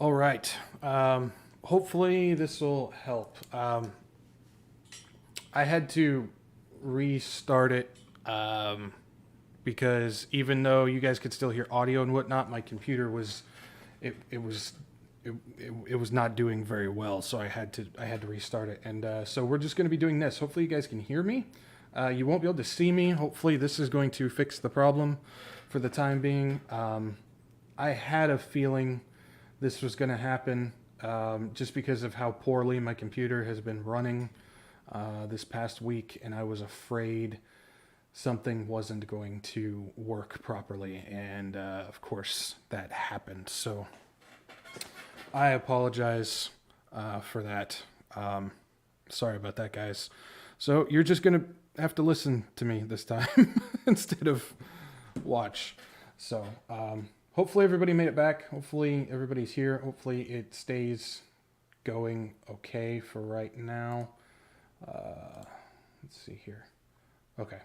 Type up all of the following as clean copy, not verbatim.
All right. Hopefully this will help. I had to restart it because even though you guys could still hear audio and whatnot, my computer was it was not doing very well, so I had to restart it. And so we're just going to be doing this. Hopefully you guys can hear me. You won't be able to see me. Hopefully this is going to fix the problem for the time being. I had a feeling this was going to happen just because of how poorly my computer has been running this past week, and I was afraid something wasn't going to work properly, and of course that happened. So I apologize for that. Sorry about that, guys. So you're just going to have to listen to me this time instead of watch. So hopefully everybody made it back. Hopefully everybody's here. Hopefully it stays going okay for right now. Let's see here. Okay.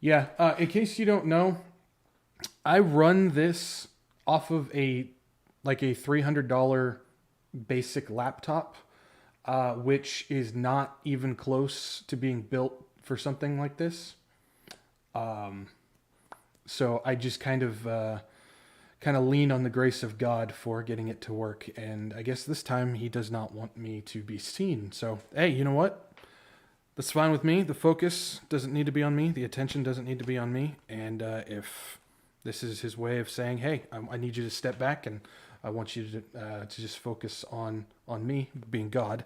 Yeah, in case you don't know, I run this off of a $300 basic laptop, which is not even close to being built for something like this. So I just kind of lean on the grace of God for getting it to work. And I guess this time he does not want me to be seen. So, hey, you know what? That's fine with me. The focus doesn't need to be on me. The attention doesn't need to be on me. And if this is his way of saying, hey, I need you to step back and I want you to just focus on me, being God,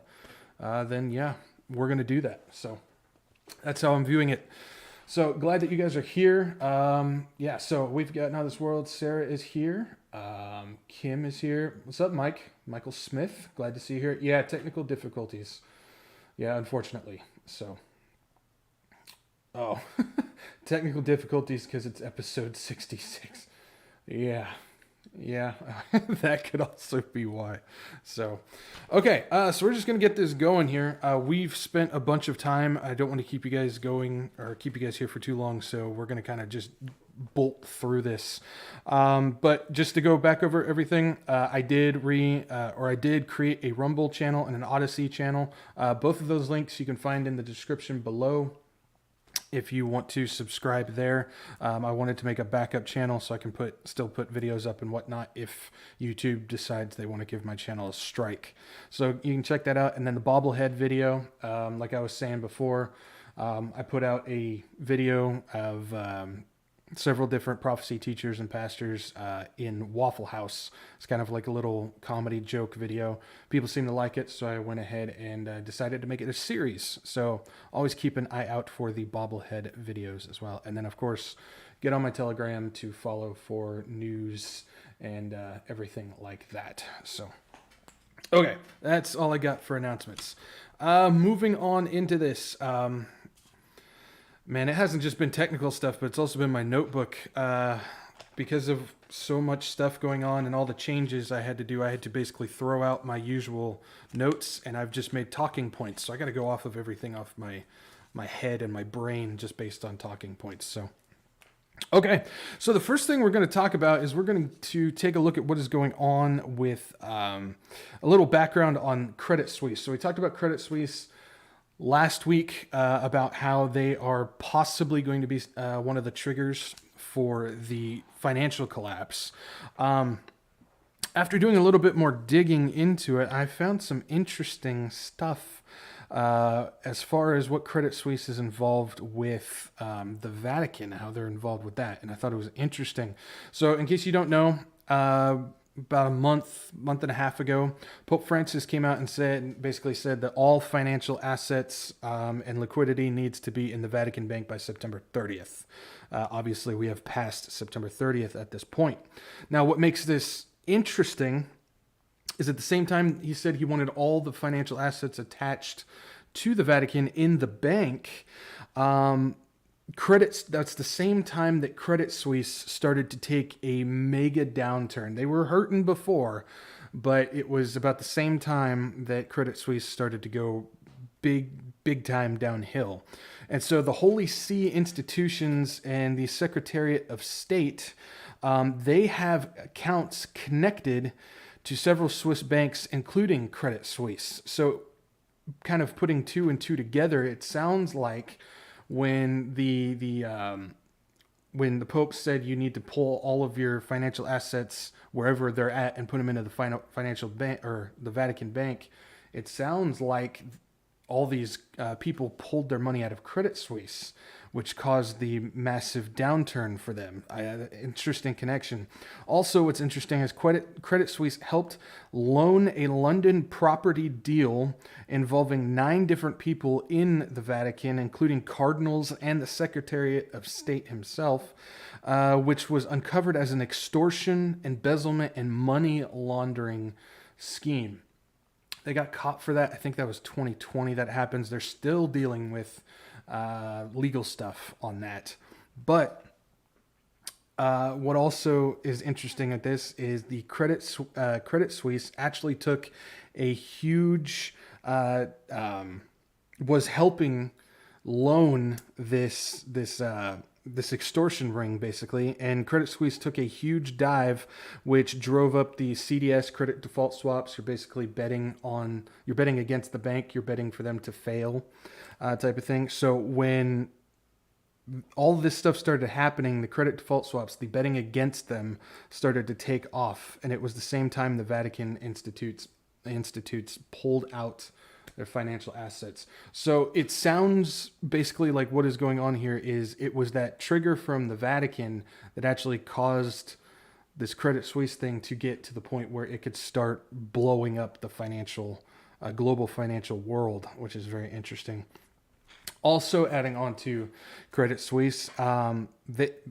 then yeah, we're going to do that. So that's how I'm viewing it. So glad that you guys are here. Yeah, so we've got Now This World. Sarah is here. Kim is here. What's up, Mike? Michael Smith. Glad to see you here. Yeah, technical difficulties. Yeah, unfortunately. So, technical difficulties because it's episode 66. Yeah, that could also be why. So, okay, so we're just going to get this going here. We've spent a bunch of time. I don't want to keep you guys going or keep you guys here for too long, so we're going to kind of just bolt through this. But just to go back over everything, I did create a Rumble channel and an Odyssey channel. Both of those links you can find in the description below if you want to subscribe there. I wanted to make a backup channel so I can still put videos up and whatnot if YouTube decides they want to give my channel a strike. So you can check that out. And then the bobblehead video, like I was saying before, I put out a video of several different prophecy teachers and pastors in Waffle House. It's kind of like a little comedy joke video. People seem to like it, so I went ahead and decided to make it a series. So always keep an eye out for the bobblehead videos as well. And then, of course, get on my Telegram to follow for news and everything like that. So, okay, that's all I got for announcements. Moving on into this. Man, it hasn't just been technical stuff, but it's also been my notebook. Because of so much stuff going on and all the changes I had to do, I had to basically throw out my usual notes, and I've just made talking points. So I got to go off of everything off my head and my brain just based on talking points. So, okay. So the first thing we're going to talk about is we're going to take a look at what is going on with a little background on Credit Suisse. So we talked about Credit Suisse last week about how they are possibly going to be one of the triggers for the financial collapse. After doing a little bit more digging into it, I found some interesting stuff as far as what Credit Suisse is involved with the Vatican, how they're involved with that. And I thought it was interesting. So in case you don't know, about a month and a half ago, Pope Francis came out and basically said that all financial assets and liquidity needs to be in the Vatican Bank by September 30th. Obviously, we have passed September 30th at this point. Now, what makes this interesting is at the same time he said he wanted all the financial assets attached to the Vatican in the bank. That's the same time that Credit Suisse started to take a mega downturn. They were hurting before, but it was about the same time that Credit Suisse started to go big time downhill. And so the Holy See institutions and the Secretariat of State, they have accounts connected to several Swiss banks, including Credit Suisse. So, kind of putting two and two together, it sounds like when when the Pope said you need to pull all of your financial assets wherever they're at and put them into the financial bank or the Vatican Bank, it sounds like all these people pulled their money out of Credit Suisse, which caused the massive downturn for them. Interesting connection. Also, what's interesting is Credit Suisse helped loan a London property deal involving 9 different people in the Vatican, including cardinals and the Secretary of State himself, which was uncovered as an extortion, embezzlement, and money laundering scheme. They got caught for that. I think that was 2020 that happens. They're still dealing with legal stuff on that. But what also is interesting at this is the Credit Suisse actually took a huge, was helping loan this extortion ring, basically, and Credit Suisse took a huge dive, which drove up the CDS, credit default swaps. You're basically you're betting against the bank, you're betting for them to fail, type of thing. So when all this stuff started happening, the credit default swaps, the betting against them started to take off, and it was the same time the Vatican institutes pulled out their financial assets. So it sounds basically like what is going on here is it was that trigger from the Vatican that actually caused this Credit Suisse thing to get to the point where it could start blowing up the global financial world, which is very interesting. Also adding on to Credit Suisse,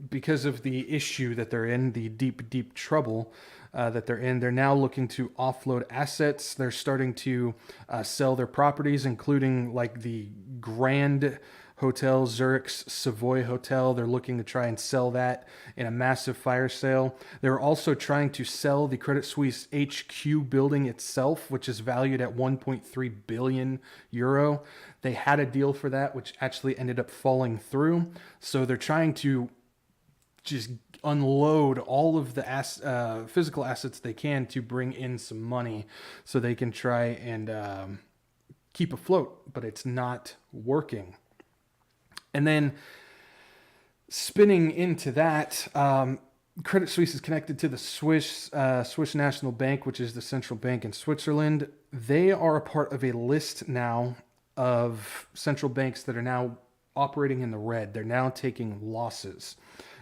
because of the issue that they're in, the deep trouble that they're in, they're now looking to offload assets. They're starting to sell their properties, including like the Grand Hotel, Zurich's Savoy Hotel. They're looking to try and sell that in a massive fire sale. They're also trying to sell the Credit Suisse HQ building itself, which is valued at 1.3 billion euro. They had a deal for that, which actually ended up falling through. So they're trying to just unload all of the physical assets they can to bring in some money so they can try and keep afloat, but it's not working. And then spinning into that, Credit Suisse is connected to the Swiss National Bank, which is the central bank in Switzerland. They are a part of a list now of central banks that are now operating in the red. They're now taking losses.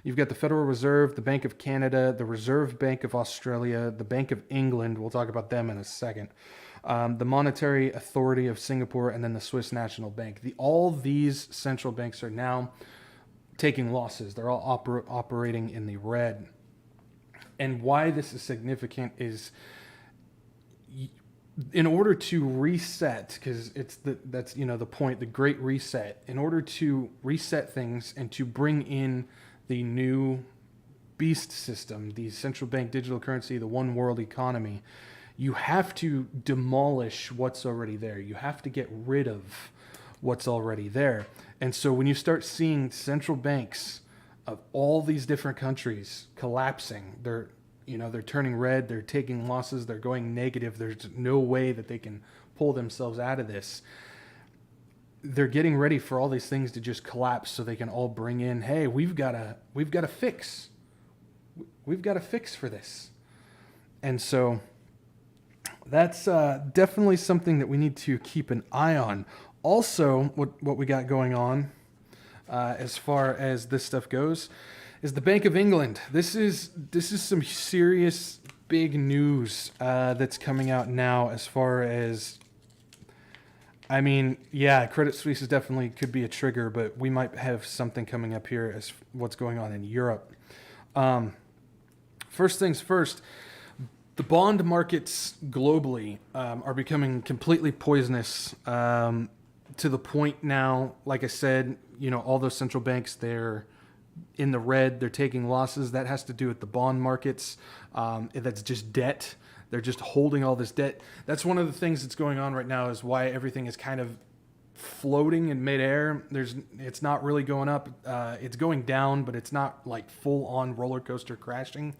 You've got the Federal Reserve, the Bank of Canada, the Reserve Bank of Australia, the Bank of England. We'll talk about them in a second. The Monetary Authority of Singapore, and then the Swiss National Bank. All these central banks are now taking losses. They're all operating in the red. And why this is significant is in order to reset, because that's the point, the Great Reset. In order to reset things and to bring in the new beast system, the central bank digital currency, the one world economy, you have to demolish what's already there. You have to get rid of what's already there. And so when you start seeing central banks of all these different countries collapsing, they're turning red, they're taking losses, they're going negative, there's no way that they can pull themselves out of this. They're getting ready for all these things to just collapse so they can all bring in, hey, we've got a fix. We've got a fix for this. And so that's definitely something that we need to keep an eye on. Also, what we got going on as far as this stuff goes is the Bank of England. This is some serious big news that's coming out now as far as, Credit Suisse is definitely could be a trigger, but we might have something coming up here as what's going on in Europe. First things first, the bond markets globally are becoming completely poisonous to the point now, like I said, all those central banks, they're in the red, they're taking losses. That has to do with the bond markets. That's just debt. They're just holding all this debt. That's one of the things that's going on right now is why everything is kind of floating in midair. It's not really going up. It's going down, but it's not like full on roller coaster crashing.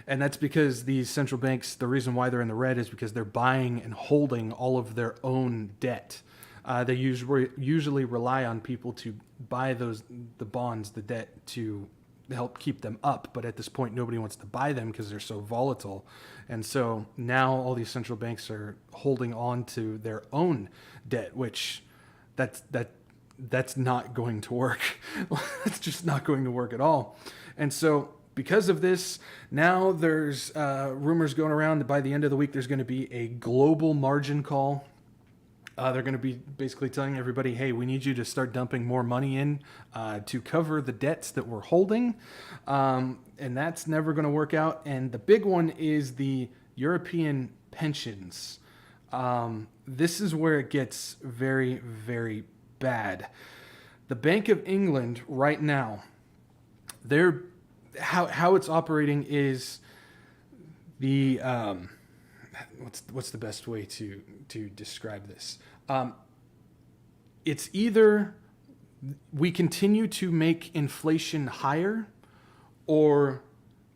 And that's because these central banks, the reason why they're in the red is because they're buying and holding all of their own debt. They usually rely on people to buy the bonds, the debt, to help keep them up. But at this point, nobody wants to buy them because they're so volatile. And so now all these central banks are holding on to their own debt, which that's not going to work. It's just not going to work at all. And so because of this, now there's rumors going around that by the end of the week, there's going to be a global margin call. They're going to be basically telling everybody, hey, we need you to start dumping more money in to cover the debts that we're holding. And that's never going to work out. And the big one is the European pensions. This is where it gets very, very bad. The Bank of England right now, how it's operating is the what's the best way to describe this? It's either we continue to make inflation higher, or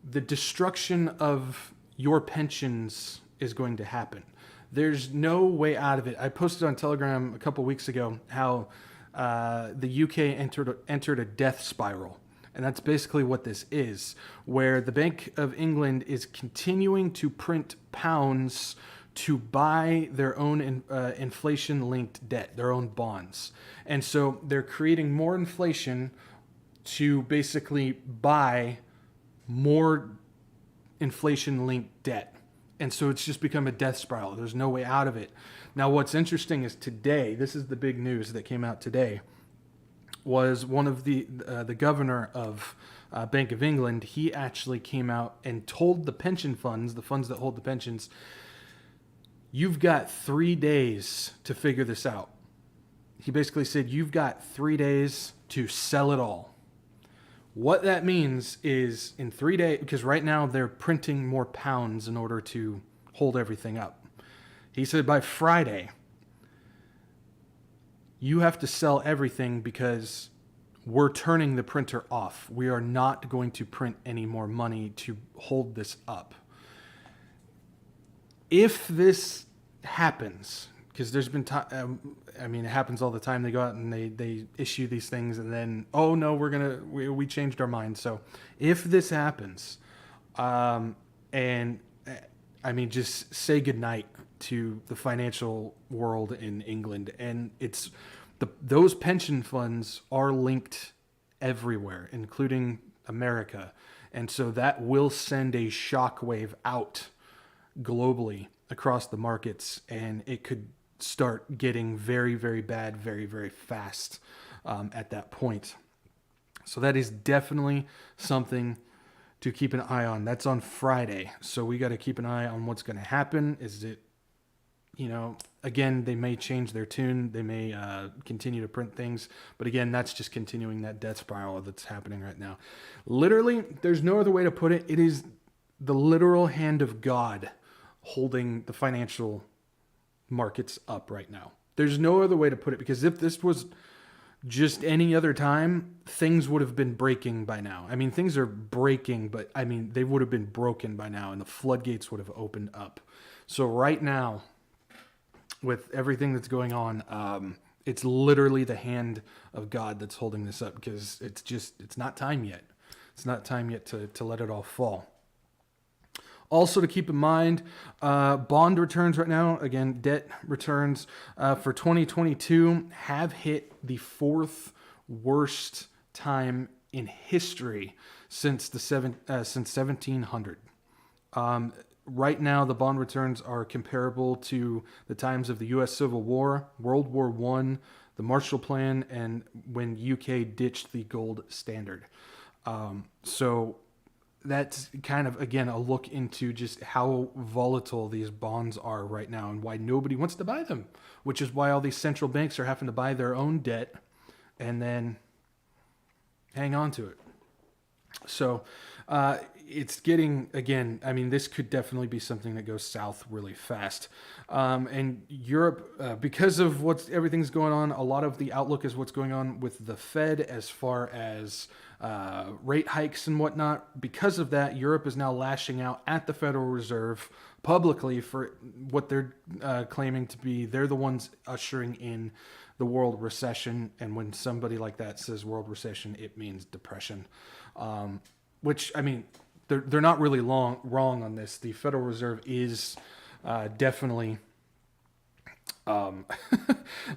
the destruction of your pensions is going to happen. There's no way out of it. I posted on Telegram a couple weeks ago how the UK entered a death spiral. And that's basically what this is, where the Bank of England is continuing to print pounds to buy their own inflation-linked debt, their own bonds. And so they're creating more inflation to basically buy more inflation-linked debt. And so it's just become a death spiral. There's no way out of it. Now, what's interesting is today, this is the big news that came out today, was one of the governor of Bank of England. He actually came out and told the pension funds, the funds that hold the pensions, you've got 3 days to figure this out. He basically said, you've got 3 days to sell it all. What that means is in 3 days, because right now they're printing more pounds in order to hold everything up. He said by Friday, you have to sell everything because we're turning the printer off. We are not going to print any more money to hold this up. If this happens, because there's been it happens all the time. They go out and they issue these things and then, oh no, we changed our mind. So if this happens, just say goodnight to the financial world in England. And those pension funds are linked everywhere, including America. And so that will send a shockwave out globally across the markets, and it could start getting very, very bad, very, very fast at that point. So that is definitely something to keep an eye on. That's on Friday. So we got to keep an eye on what's going to happen. Is it, again, they may change their tune. They may continue to print things. But again, that's just continuing that death spiral that's happening right now. Literally, there's no other way to put it. It is the literal hand of God holding the financial markets up right now. There's no other way to put it, because if this was just any other time, things would have been breaking by now. I mean, things are breaking, but I mean, they would have been broken by now and the floodgates would have opened up. So right now, with everything that's going on, it's literally the hand of God that's holding this up, because it's not time yet. It's not time yet to let it all fall. Also to keep in mind, bond returns right now, again, debt returns for 2022 have hit the fourth worst time in history since 1700. Right now, the bond returns are comparable to the times of the U.S. Civil War, World War I, the Marshall Plan, and when UK ditched the gold standard. So that's kind of, again, a look into just how volatile these bonds are right now and why nobody wants to buy them, which is why all these central banks are having to buy their own debt and then hang on to it. So it's getting, again, I mean, this could definitely be something that goes south really fast. And Europe, because of everything's going on, a lot of the outlook is what's going on with the Fed as far as rate hikes and whatnot. Because of that, Europe is now lashing out at the Federal Reserve publicly for what they're claiming to be. They're the ones ushering in the world recession. And when somebody like that says world recession, it means depression. Which, I mean, they're not really wrong on this. The Federal Reserve is definitely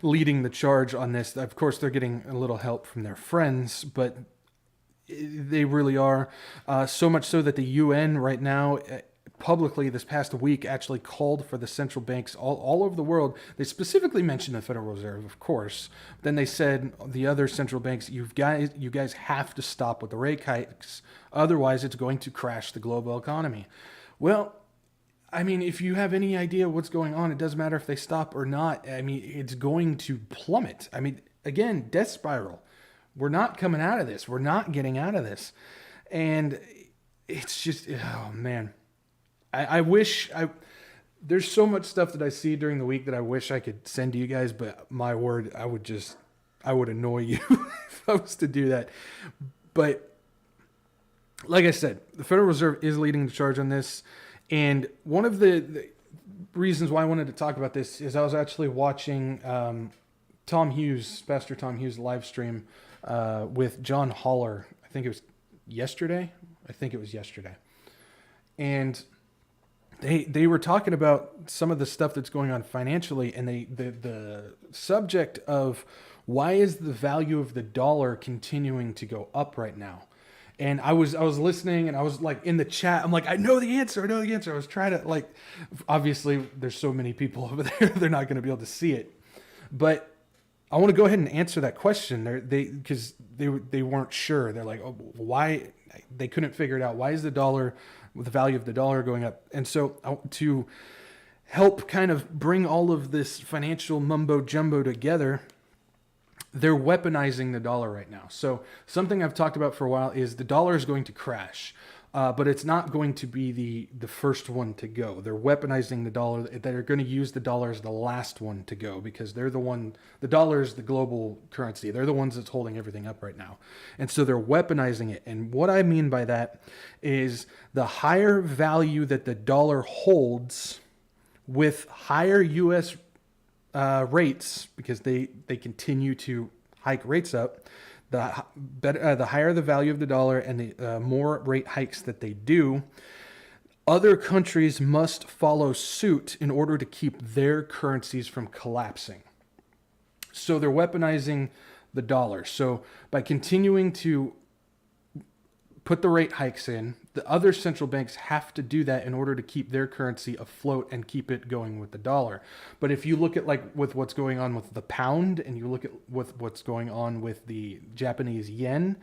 leading the charge on this. Of course, they're getting a little help from their friends, but they really are. So much so that the UN right now, publicly this past week, actually called for the central banks all over the world. They specifically mentioned the Federal Reserve, of course. Then they said the other central banks, you guys have to stop with the rate hikes. Otherwise, it's going to crash the global economy. Well, I mean, if you have any idea what's going on, it doesn't matter if they stop or not. I mean, it's going to plummet. I mean, again, death spiral. We're not coming out of this. We're not getting out of this. And it's just, oh man. I wish there's so much stuff that I see during the week that I wish I could send to you guys, but my word, I would annoy you if I was to do that. But like I said, the Federal Reserve is leading the charge on this. And one of the reasons why I wanted to talk about this is I was actually watching Pastor Tom Hughes' live stream with John Haller. I think it was yesterday. And they were talking about some of the stuff that's going on financially, and the subject of why is the value of the dollar continuing to go up right now. And I was listening, and I was like in the chat. I'm like, I know the answer. I was trying to, like, obviously there's so many people over there, they're not going to be able to see it. But I want to go ahead and answer that question. Because they weren't sure. They're like, oh, why? They couldn't figure it out. Why is the value of the dollar going up? And so to help kind of bring all of this financial mumbo jumbo together, they're weaponizing the dollar right now. So something I've talked about for a while is the dollar is going to crash, but it's not going to be the first one to go. They're weaponizing the dollar. They're going to use the dollar as the last one to go because the dollar is the global currency. They're the ones that's holding everything up right now. And so they're weaponizing it. And what I mean by that is the higher value that the dollar holds with higher U.S. rates, because they continue to hike rates up, the higher the value of the dollar and the more rate hikes that they do, other countries must follow suit in order to keep their currencies from collapsing. So they're weaponizing the dollar. So by continuing to put the rate hikes in, the other central banks have to do that in order to keep their currency afloat and keep it going with the dollar. But if you look at like with what's going on with the pound and you look at with what's going on with the Japanese yen,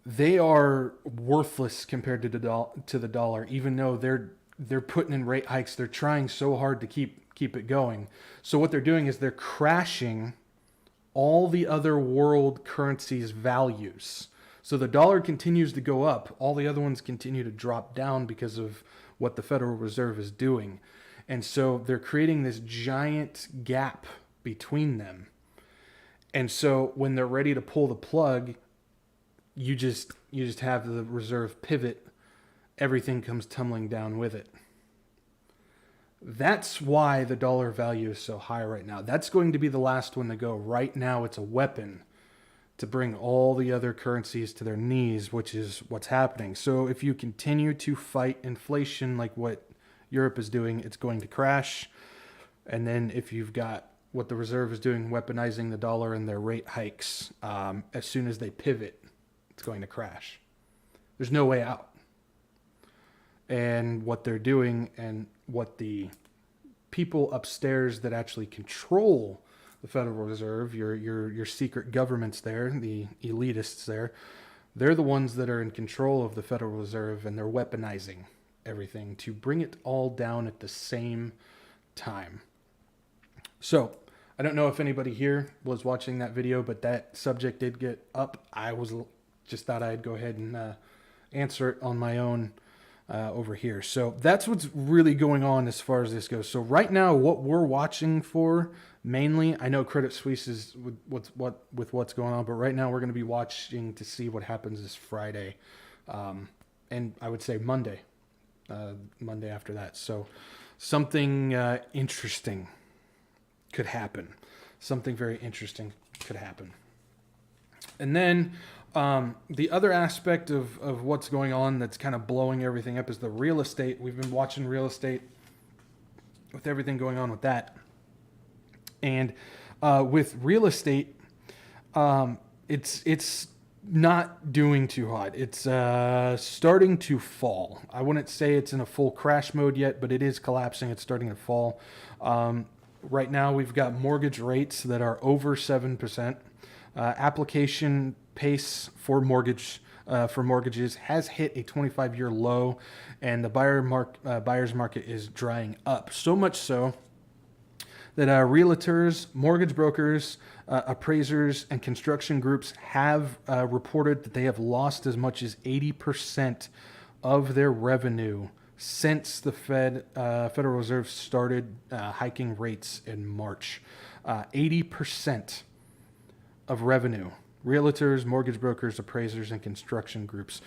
they are worthless compared to the dollar, even though they're putting in rate hikes. They're trying so hard to keep it going. So what they're doing is they're crashing all the other world currencies' values. So the dollar continues to go up. All the other ones continue to drop down because of what the Federal Reserve is doing. And so they're creating this giant gap between them. And so when they're ready to pull the plug, you just have the reserve pivot. Everything comes tumbling down with it. That's why the dollar value is so high right now. That's going to be the last one to go. Right now, it's a weapon to bring all the other currencies to their knees, which is what's happening. So if you continue to fight inflation like what Europe is doing, it's going to crash. And then if you've got what the Reserve is doing, weaponizing the dollar and their rate hikes, as soon as they pivot, it's going to crash. There's no way out. And what they're doing and what the people upstairs that actually control the Federal Reserve, your secret governments there, the elitists there, they're the ones that are in control of the Federal Reserve, and they're weaponizing everything to bring it all down at the same time. So I don't know if anybody here was watching that video, but that subject did get up. I was just thought I'd go ahead and answer it on my own over here. So that's what's really going on as far as this goes. So right now, what we're watching for mainly, I know Credit Suisse is with what's going on, but right now we're going to be watching to see what happens this Friday, and I would say Monday after that. So something interesting could happen. Something very interesting could happen. And then the other aspect of what's going on that's kind of blowing everything up is the real estate. We've been watching real estate with everything going on with that. And with real estate, it's not doing too hot. It's starting to fall. I wouldn't say it's in a full crash mode yet, but it is collapsing. It's starting to fall. Right now, we've got mortgage rates that are over 7%. Application pace for mortgages has hit a 25-year low, and the buyer's market is drying up. So much so that realtors, mortgage brokers, appraisers, and construction groups have reported that they have lost as much as 80% of their revenue since the Federal Reserve started hiking rates in March. 80% of revenue. Realtors, mortgage brokers, appraisers, and construction groups.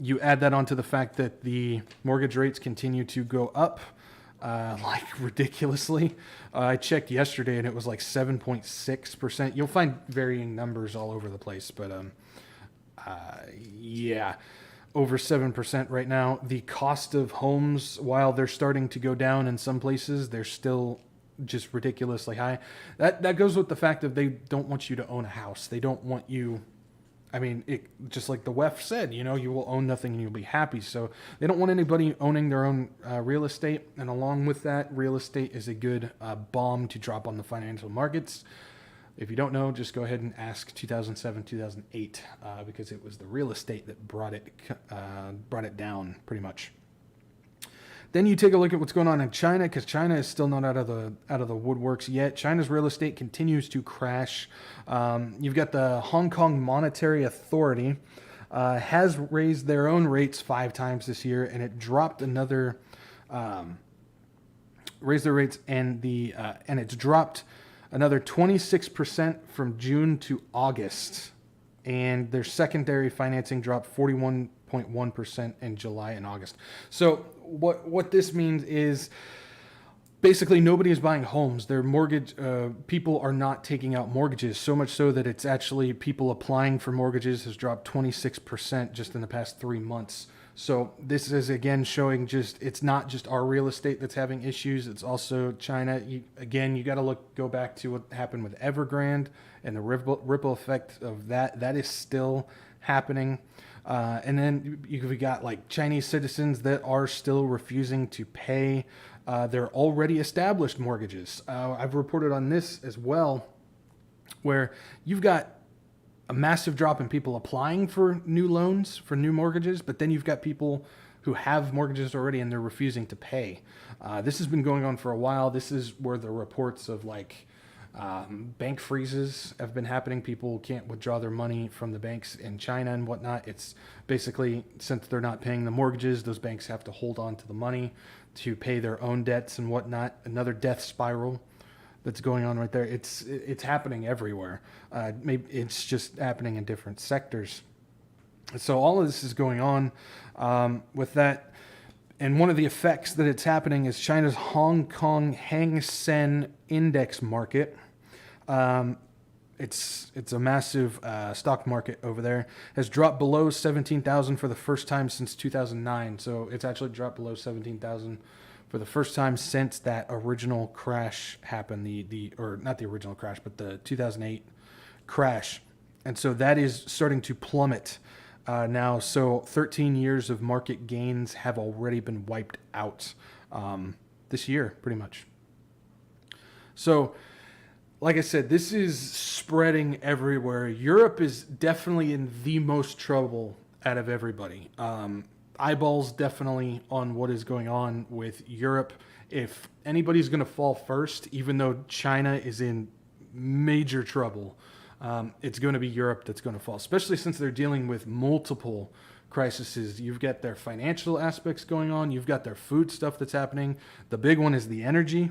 You add that onto the fact that the mortgage rates continue to go up like ridiculously. I checked yesterday and it was like 7.6%. You'll find varying numbers all over the place, but yeah, over 7% right now. The cost of homes, while they're starting to go down in some places, they're still just ridiculously high. That goes with the fact that they don't want you to own a house. They don't want you, I mean, just like the WEF said, you will own nothing and you'll be happy. So they don't want anybody owning their own real estate. And along with that, real estate is a good bomb to drop on the financial markets. If you don't know, just go ahead and ask 2007, 2008, because it was the real estate that brought it down pretty much. Then you take a look at what's going on in China, because China is still not out of the woodworks yet. China's real estate continues to crash. You've got the Hong Kong Monetary Authority has raised their own rates 5 times this year, and it dropped another raised their rates, and it's dropped another 26% from June to August, and their secondary financing dropped 41.1% in July and August. So what this means is basically nobody is buying homes. Their mortgage people are not taking out mortgages, so much so that it's actually people applying for mortgages has dropped 26% just in the past 3 months. So this is again showing it's not just our real estate that's having issues. It's also China. You got to go back to what happened with Evergrande and the ripple effect of that. That is still happening. And then you've got like Chinese citizens that are still refusing to pay their already established mortgages. I've reported on this as well, where you've got a massive drop in people applying for new loans, for new mortgages, but then you've got people who have mortgages already and they're refusing to pay. This has been going on for a while. This is where the reports of bank freezes have been happening. People can't withdraw their money from the banks in China and whatnot. It's basically, since they're not paying the mortgages, those banks have to hold on to the money to pay their own debts and whatnot. Another death spiral that's going on right there. It's happening everywhere. Maybe it's just happening in different sectors. So all of this is going on with that. And one of the effects that it's happening is China's Hong Kong Hang Seng Index market. It's a massive stock market over there. Has dropped below 17,000 for the first time since 2009. So it's actually dropped below 17,000 for the first time since that original crash happened. Or not the original crash, but the 2008 crash. And so that is starting to plummet now. So 13 years of market gains have already been wiped out this year, pretty much. So, like I said, this is spreading everywhere. Europe is definitely in the most trouble out of everybody. Eyeballs definitely on what is going on with Europe. If anybody's going to fall first, even though China is in major trouble, it's going to be Europe that's going to fall, especially since they're dealing with multiple crises. You've got their financial aspects going on. You've got their food stuff that's happening. The big one is the energy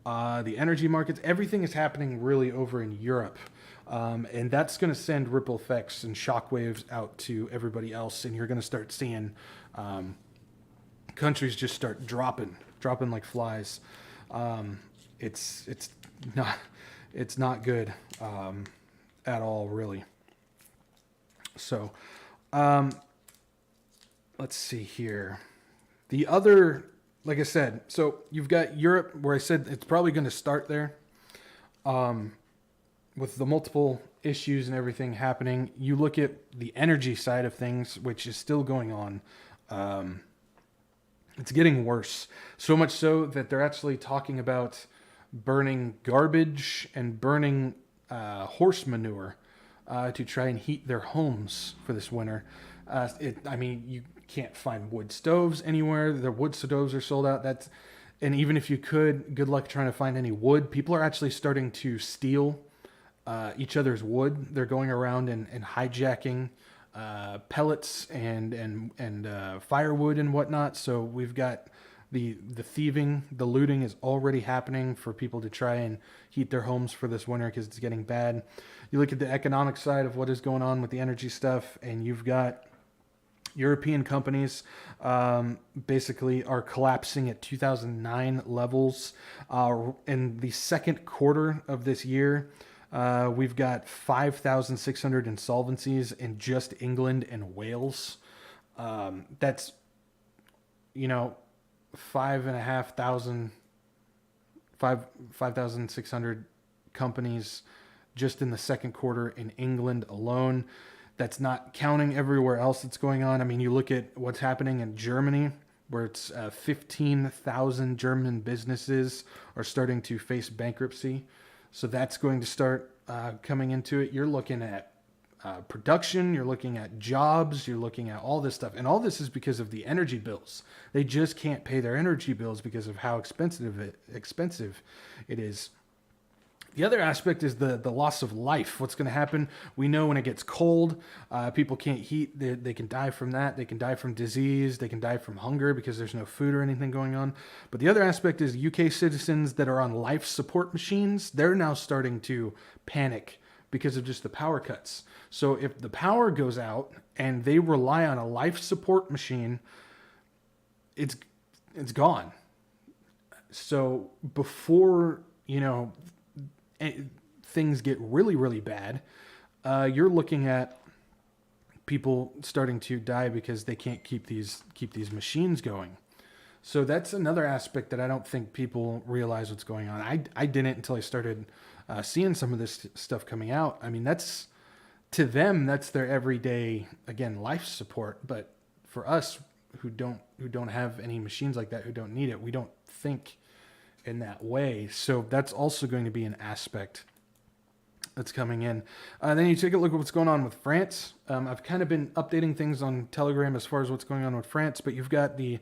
markets. Everything is happening really over in Europe. And that's going to send ripple effects and shockwaves out to everybody else. And you're going to start seeing countries just start dropping like flies. It's not good at all, really. So, let's see here. The other, like I said, so you've got Europe, where I said it's probably going to start there. With the multiple issues and everything happening, you look at the energy side of things, which is still going on. It's getting worse. So much so that they're actually talking about burning garbage and burning horse manure to try and heat their homes for this winter. You can't find wood stoves anywhere. The wood stoves are sold out. And even if you could, good luck trying to find any wood. People are actually starting to steal each other's wood. They're going around and hijacking pellets and firewood and whatnot. So we've got the thieving, the looting is already happening for people to try and heat their homes for this winter because it's getting bad. You look at the economic side of what is going on with the energy stuff, and you've got European companies basically are collapsing at 2009 levels. In the second quarter of this year, we've got 5,600 insolvencies in just England and Wales. That's, 5,600 companies just in the second quarter in England alone. That's not counting everywhere else that's going on. I mean, you look at what's happening in Germany, where it's 15,000 German businesses are starting to face bankruptcy. So that's going to start coming into it. You're looking at production, you're looking at jobs, you're looking at all this stuff. And all this is because of the energy bills. They just can't pay their energy bills because of how expensive it is. The other aspect is the loss of life. What's going to happen? We know when it gets cold, people can't heat. They can die from that. They can die from disease. They can die from hunger because there's no food or anything going on. But the other aspect is UK citizens that are on life support machines. They're now starting to panic because of just the power cuts. So if the power goes out and they rely on a life support machine, it's gone. So before, things get really, really bad, you're looking at people starting to die because they can't keep these machines going. So that's another aspect that I don't think people realize what's going on. I didn't until I started seeing some of this stuff coming out. I mean, that's, to them, that's their everyday, again, life support. But for us who don't have any machines like that, who don't need it, we don't think in that way. So that's also going to be an aspect that's coming in. Then you take a look at what's going on with France. I've kind of been updating things on Telegram as far as what's going on with France, but you've got the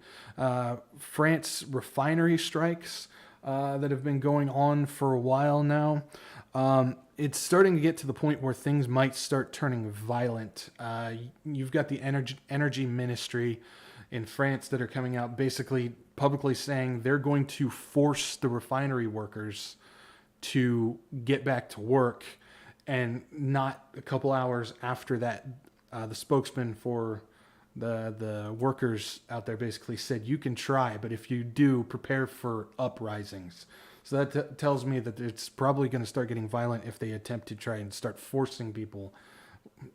France refinery strikes that have been going on for a while now. It's starting to get to the point where things might start turning violent. You've got the energy ministry in France that are coming out basically publicly saying they're going to force the refinery workers to get back to work, and not a couple hours after that, the spokesman for the workers out there basically said, you can try, but if you do, prepare for uprisings. So that tells me that it's probably going to start getting violent if they attempt to try and start forcing people,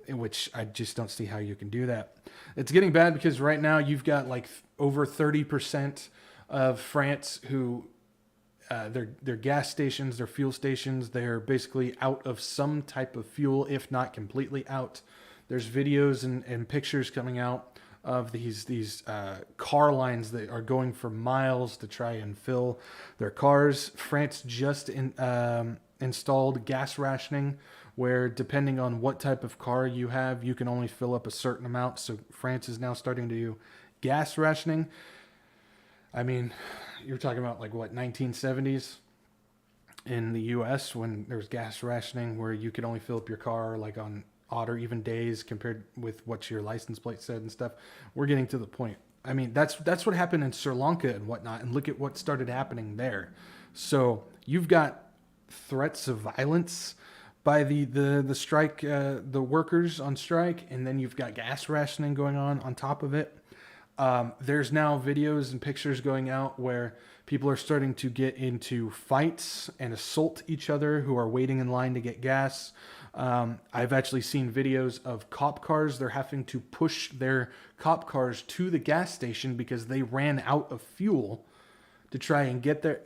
in which I just don't see how you can do that. It's getting bad because right now you've got like over 30% of France who their gas stations, their fuel stations, they're basically out of some type of fuel, if not completely out. There's videos and pictures coming out of these car lines that are going for miles to try and fill their cars. France just installed gas rationing, where depending on what type of car you have, you can only fill up a certain amount. So France is now starting to do gas rationing. I mean, you're talking about 1970s in the U.S. when there was gas rationing, where you could only fill up your car on odd or even days compared with what your license plate said and stuff. We're getting to the point. I mean, that's what happened in Sri Lanka and whatnot, and look at what started happening there. So you've got threats of violence by the strike, the workers on strike, and then you've got gas rationing going on top of it. There's now videos and pictures going out where people are starting to get into fights and assault each other who are waiting in line to get gas. I've actually seen videos of cop cars. They're having to push their cop cars to the gas station because they ran out of fuel to try and get there.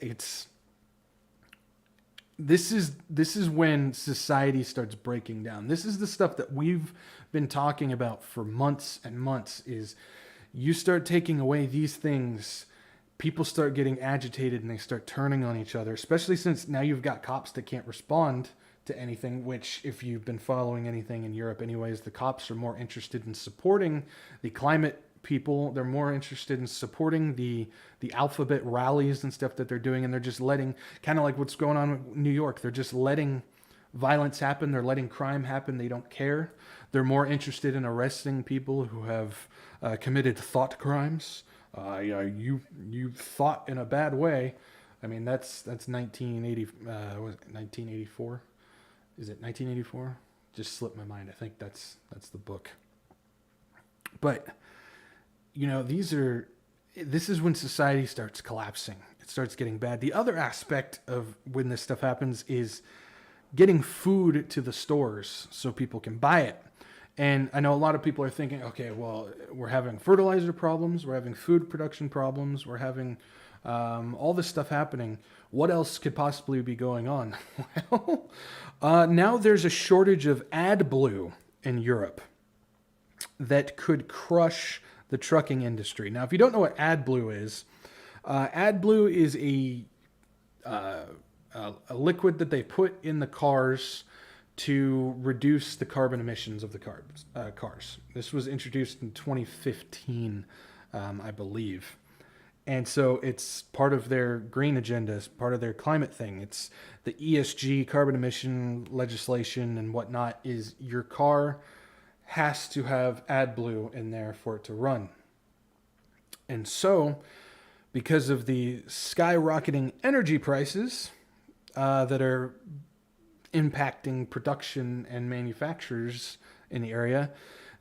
This is when society starts breaking down. This is the stuff that we've been talking about for months and months. Is you start taking away these things, people start getting agitated and they start turning on each other, especially since now you've got cops that can't respond to anything, which if you've been following anything in Europe anyways, the cops are more interested in supporting the climate people. They're more interested in supporting the alphabet rallies and stuff that they're doing, and they're just letting, kind of like what's going on in New York, they're just letting violence happen. They're letting crime happen. They don't care. They're more interested in arresting people who have committed thought crimes. You thought in a bad way. I mean, that's 1980. Was it 1984? Is it 1984? Just slipped my mind. I think that's the book. But this is when society starts collapsing. It starts getting bad. The other aspect of when this stuff happens is getting food to the stores so people can buy it. And I know a lot of people are thinking, okay, well, we're having fertilizer problems, we're having food production problems, we're having all this stuff happening. What else could possibly be going on? Well, now there's a shortage of AdBlue in Europe that could crush the trucking industry. Now, if you don't know what AdBlue is a liquid that they put in the cars to reduce the carbon emissions of the cars. This was introduced in 2015, I believe. And so it's part of their green agenda, it's part of their climate thing. It's the ESG carbon emission legislation and whatnot. Is your car has to have AdBlue in there for it to run. And so, because of the skyrocketing energy prices that are impacting production and manufacturers in the area,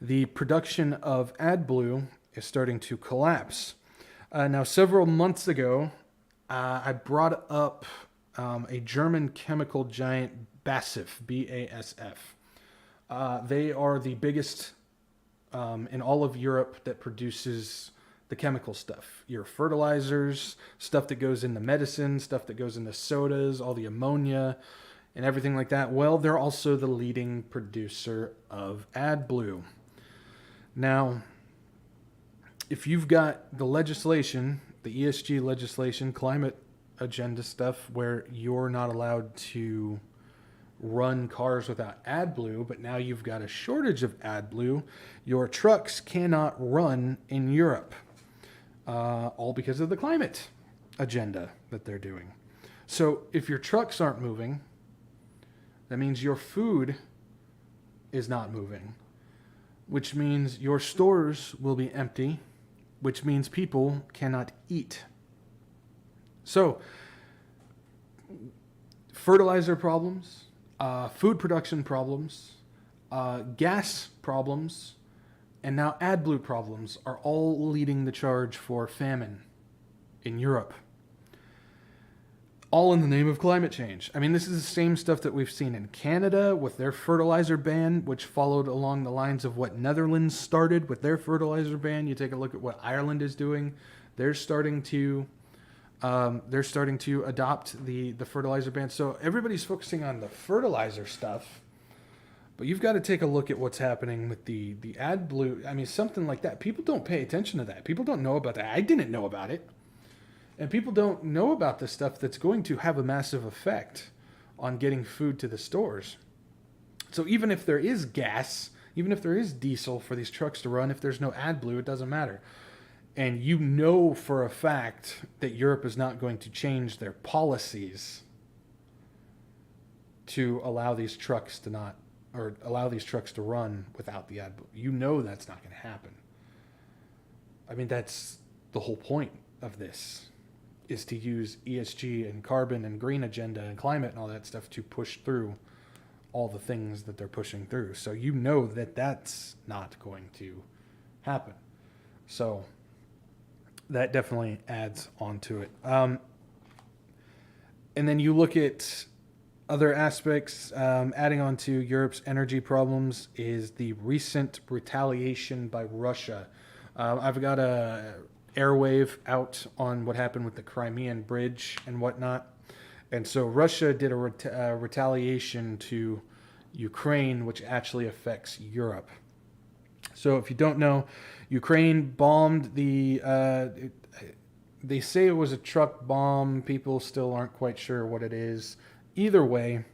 the production of AdBlue is starting to collapse. Now, several months ago, I brought up a German chemical giant, BASF, B-A-S-F. They are the biggest in all of Europe that produces the chemical stuff. Your fertilizers, stuff that goes into medicine, stuff that goes into sodas, all the ammonia, and everything like that. Well, they're also the leading producer of AdBlue. Now, if you've got the legislation, the ESG legislation, climate agenda stuff, where you're not allowed to run cars without AdBlue, but now you've got a shortage of AdBlue, your trucks cannot run in Europe, all because of the climate agenda that they're doing. So if your trucks aren't moving, that means your food is not moving, which means your stores will be empty, which means people cannot eat. So, fertilizer problems, food production problems, gas problems, and now AdBlue problems are all leading the charge for famine in Europe. All in the name of climate change. I mean, this is the same stuff that we've seen in Canada with their fertilizer ban, which followed along the lines of what Netherlands started with their fertilizer ban. You take a look at what Ireland is doing. They're starting to adopt the fertilizer ban. So everybody's focusing on the fertilizer stuff, but you've got to take a look at what's happening with the AdBlue. I mean, something like that. People don't pay attention to that. People don't know about that. I didn't know about it. And people don't know about the stuff that's going to have a massive effect on getting food to the stores. So even if there is gas, even if there is diesel for these trucks to run, if there's no AdBlue, it doesn't matter. And you know for a fact that Europe is not going to change their policies to allow these trucks to not or allow these trucks to run without the AdBlue. You know that's not going to happen. I mean, that's the whole point of this, is to use ESG and carbon and green agenda and climate and all that stuff to push through all the things that they're pushing through. So you know that that's not going to happen. So that definitely adds on to it. And then you look at other aspects, adding on to Europe's energy problems is the recent retaliation by Russia. I've got a airwave out on what happened with the Crimean Bridge and whatnot. And so Russia did a retaliation to Ukraine, which actually affects Europe. So if you don't know, Ukraine bombed they say it was a truck bomb. People still aren't quite sure what it is. Either way,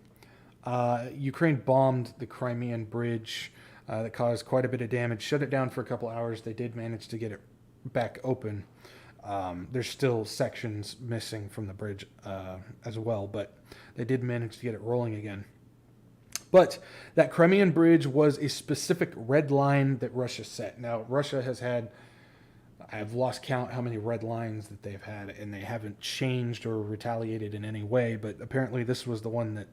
Ukraine bombed the Crimean Bridge that caused quite a bit of damage, shut it down for a couple hours. They did manage to get it back open. There's still sections missing from the bridge as well, but they did manage to get it rolling again. But that Crimean Bridge was a specific red line that Russia set. Now, Russia has had, I've lost count how many red lines that they've had, and they haven't changed or retaliated in any way, but apparently this was the one that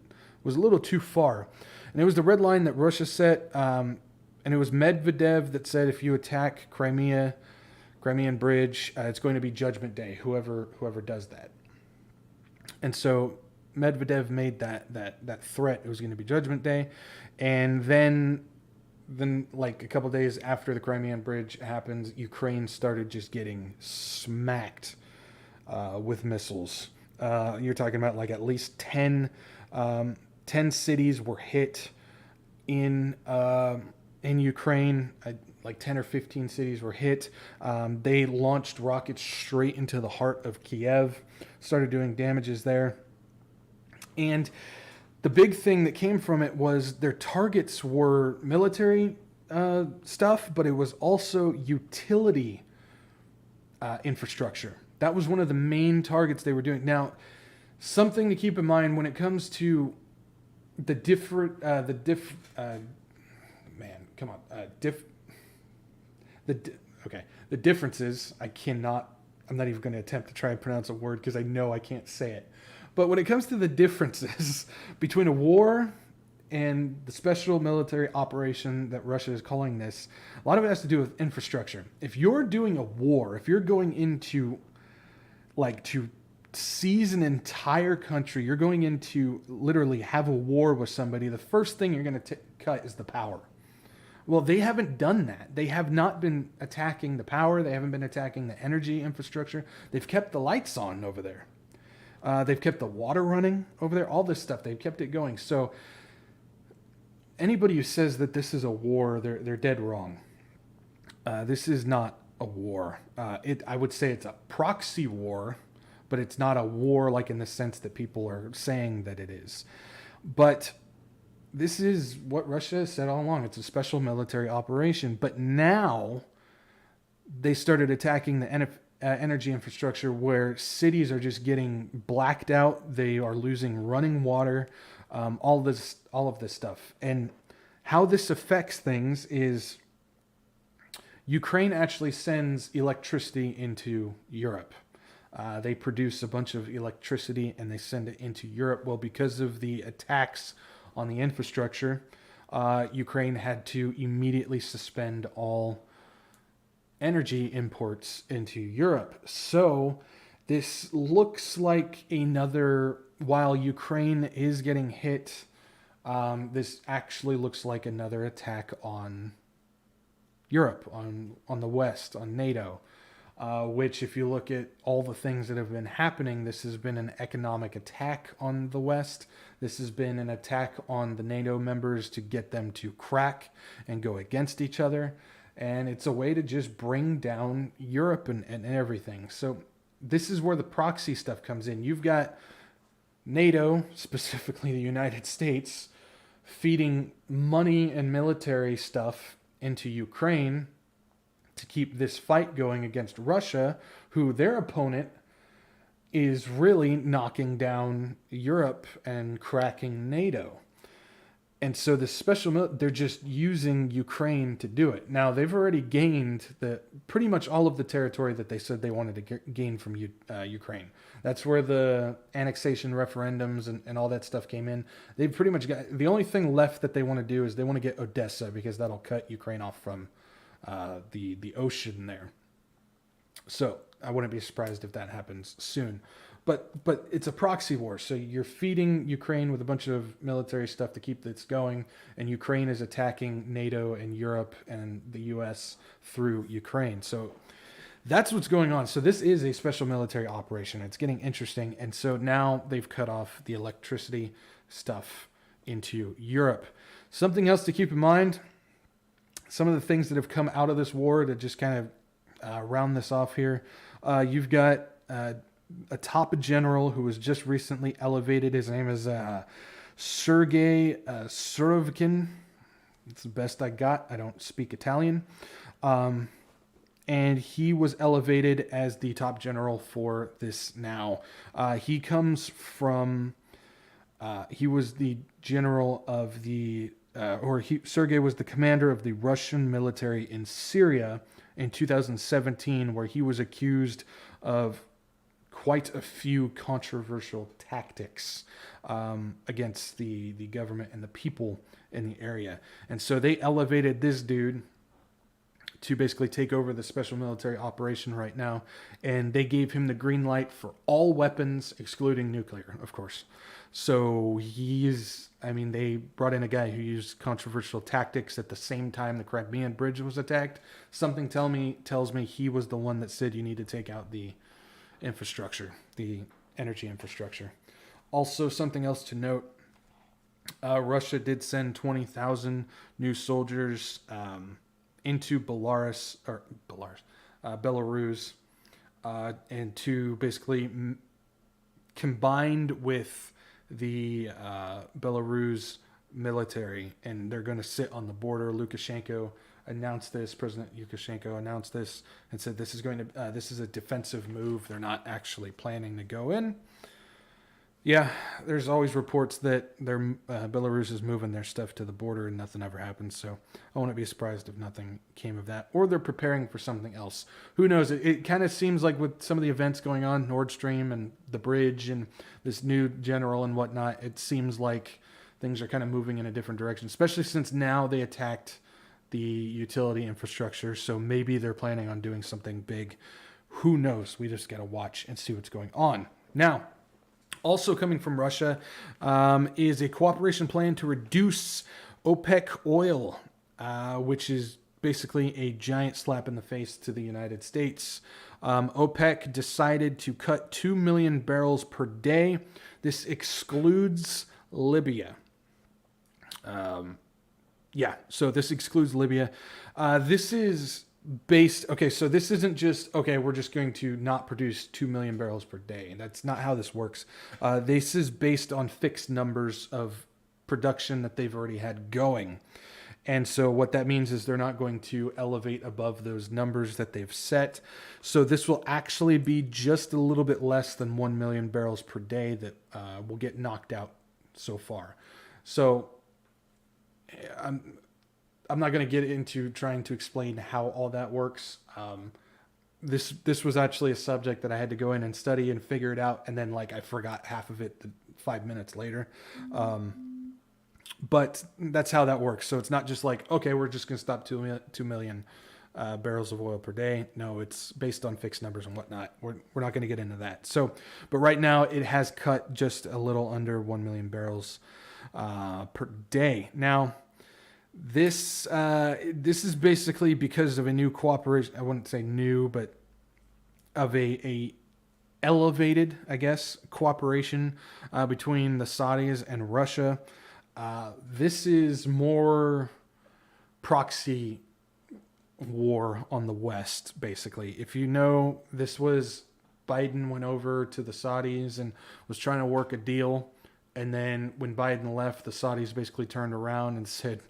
was a little too far. And it was the red line that Russia set, and it was Medvedev that said if you attack Crimean Bridge, it's going to be Judgment Day, whoever does that. And so Medvedev made that threat. It was going to be Judgment Day. And then like a couple days after the Crimean Bridge happens, Ukraine started just getting smacked with missiles. You're talking about like at least 10 cities were hit in Ukraine. Like 10 or 15 cities were hit. They launched rockets straight into the heart of Kiev, started doing damages there. And the big thing that came from it was their targets were military stuff, but it was also utility infrastructure. That was one of the main targets they were doing. Now, something to keep in mind when it comes to the differences. I'm not even going to attempt to try and pronounce a word because I know I can't say it. But when it comes to the differences between a war and the special military operation that Russia is calling this, a lot of it has to do with infrastructure. If you're doing a war, if you're going into to seize an entire country, you're going into literally have a war with somebody, the first thing you're going to cut is the power. Well, they haven't done that. They have not been attacking the power. They haven't been attacking the energy infrastructure. They've kept the lights on over there. They've kept the water running over there. All this stuff, they've kept it going. So anybody who says that this is a war, they're dead wrong. This is not a war. I would say it's a proxy war, but it's not a war like in the sense that people are saying that it is. But this is what Russia has said all along. It's a special military operation. But now they started attacking the energy infrastructure where cities are just getting blacked out. They are losing running water, all of this stuff. And how this affects things is Ukraine actually sends electricity into Europe. They produce a bunch of electricity and they send it into Europe. Well, because of the attacks on the infrastructure, Ukraine had to immediately suspend all energy imports into Europe. So this looks like while Ukraine is getting hit, this actually looks like another attack on Europe, on the West, on NATO, which if you look at all the things that have been happening, this has been an economic attack on the West. This has been an attack on the NATO members to get them to crack and go against each other. And it's a way to just bring down Europe and everything. So this is where the proxy stuff comes in. You've got NATO, specifically the United States, feeding money and military stuff into Ukraine to keep this fight going against Russia, who their opponent is really knocking down Europe and cracking NATO. And so the they're just using Ukraine to do it. Now they've already gained pretty much all of the territory that they said they wanted to gain from Ukraine. That's where the annexation referendums and all that stuff came in. They've pretty much got the only thing left that they want to do is they want to get Odessa, because that'll cut Ukraine off from the ocean there. So I wouldn't be surprised if that happens soon. But it's a proxy war, so you're feeding Ukraine with a bunch of military stuff to keep this going, and Ukraine is attacking NATO and Europe and the U.S. through Ukraine. So that's what's going on. So this is a special military operation. It's getting interesting, and so now they've cut off the electricity stuff into Europe. Something else to keep in mind, some of the things that have come out of this war to just kind of round this off here. You've got a top general who was just recently elevated. His name is Sergei Surovikin. It's the best I got. I don't speak Italian. And he was elevated as the top general for this now. He comes from... he was the general of the... Sergei was the commander of the Russian military in Syria in 2017, where he was accused of quite a few controversial tactics against the government and the people in the area. And so they elevated this dude to basically take over the special military operation right now. And they gave him the green light for all weapons, excluding nuclear, of course. So they brought in a guy who used controversial tactics at the same time the Crimean Bridge was attacked. Something tells me he was the one that said you need to take out the infrastructure, the energy infrastructure. Also, something else to note, Russia did send 20,000 new soldiers into Belarus, and to basically combined with the Belarus military, and they're going to sit on the border. Lukashenko announced this. President Lukashenko announced this and said this is a defensive move. They're not actually planning to go in. Yeah, there's always reports that Belarus is moving their stuff to the border and nothing ever happens. So I wouldn't be surprised if nothing came of that, or they're preparing for something else. Who knows? It kind of seems like with some of the events going on, Nord Stream and the bridge and this new general and whatnot, it seems like things are kind of moving in a different direction, especially since now they attacked the utility infrastructure. So maybe they're planning on doing something big. Who knows? We just got to watch and see what's going on. Now, also coming from Russia is a cooperation plan to reduce OPEC oil, which is basically a giant slap in the face to the United States. OPEC decided to cut 2 million barrels per day. This excludes Libya. So this excludes Libya. This is based, so this isn't just, we're just going to not produce 2 million barrels per day. That's not how this works. This is based on fixed numbers of production that they've already had going. And so what that means is they're not going to elevate above those numbers that they've set. So this will actually be just a little bit less than 1 million barrels per day that will get knocked out so far. So I'm not going to get into trying to explain how all that works. This was actually a subject that I had to go in and study and figure it out, and then I forgot half of it 5 minutes later. But that's how that works. So it's not just we're just going to stop 2 million barrels of oil per day. No, it's based on fixed numbers and whatnot. We're not going to get into that. So, but right now it has cut just a little under 1 million barrels per day. Now, this is basically because of a new cooperation. I wouldn't say new, but of a elevated, I guess, cooperation between the Saudis and Russia. This is more proxy war on the West, basically. If you know, this was Biden went over to the Saudis and was trying to work a deal. And then when Biden left, the Saudis basically turned around and said,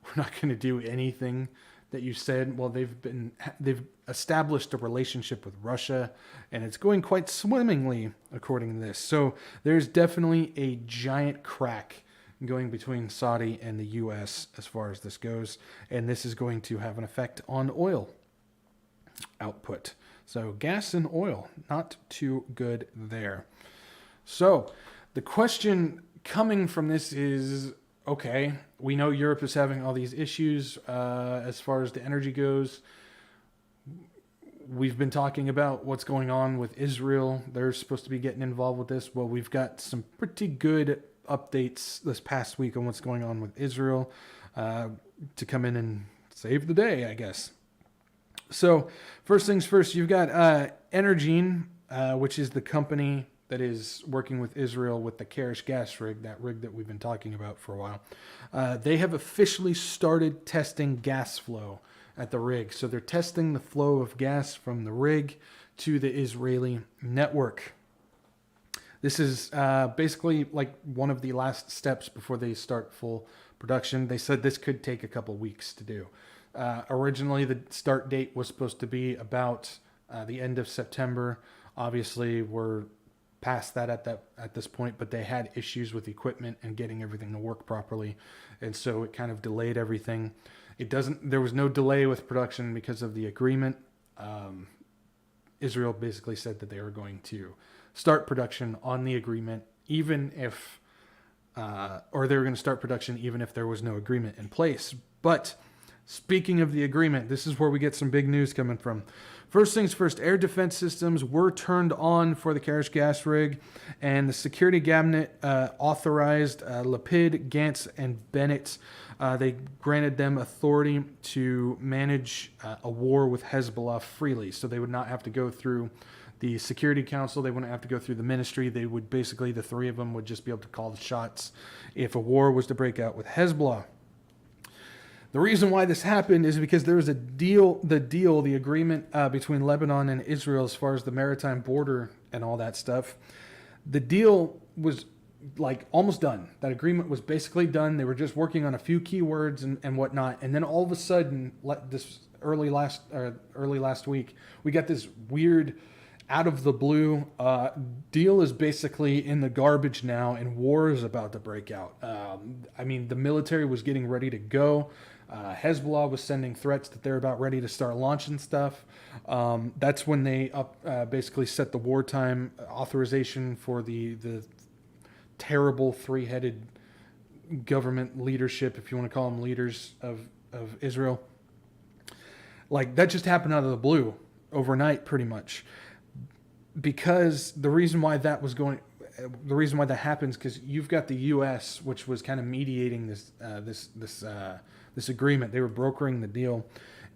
we're not going to do anything that you said. Well, they've established a relationship with Russia, and it's going quite swimmingly according to this. So there's definitely a giant crack going between Saudi and the U.S. as far as this goes, and this is going to have an effect on oil output. So gas and oil, not too good there. So the question coming from this is, okay, we know Europe is having all these issues as far as the energy goes. We've been talking about what's going on with Israel. They're supposed to be getting involved with this. Well, we've got some pretty good updates this past week on what's going on with Israel to come in and save the day, I guess. So first things first, you've got Energene, which is the company that is working with Israel with the Karish gas rig, that rig that we've been talking about for a while. They have officially started testing gas flow at the rig. So they're testing the flow of gas from the rig to the Israeli network. This is basically like one of the last steps before they start full production. They said this could take a couple weeks to do. Originally, the start date was supposed to be about the end of September. Obviously, we're past that at this point, but they had issues with equipment and getting everything to work properly, and so it kind of delayed everything. There was no delay with production because of the agreement. Israel basically said that they were going to start production on the agreement, even if, or they were going to start production even if there was no agreement in place. But speaking of the agreement, this is where we get some big news coming from. First things first, air defense systems were turned on for the Karish gas rig, and the security cabinet authorized Lapid, Gantz, and Bennett. They granted them authority to manage a war with Hezbollah freely, so they would not have to go through the Security Council. They wouldn't have to go through the ministry. They would basically, the three of them would just be able to call the shots if a war was to break out with Hezbollah. The reason why this happened is because there was the agreement between Lebanon and Israel as far as the maritime border and all that stuff. The deal was like almost done. That agreement was basically done. They were just working on a few key words and whatnot. And then all of a sudden, this early last week, we got this weird out of the blue deal is basically in the garbage now, and war is about to break out. I mean, the military was getting ready to go. Hezbollah was sending threats that they're about ready to start launching stuff. That's when they basically set the wartime authorization for the terrible three-headed government leadership, if you want to call them leaders of Israel. Like, that just happened out of the blue overnight, pretty much. Because the reason why that happens, because you've got the U.S., which was kind of mediating this agreement. They were brokering the deal,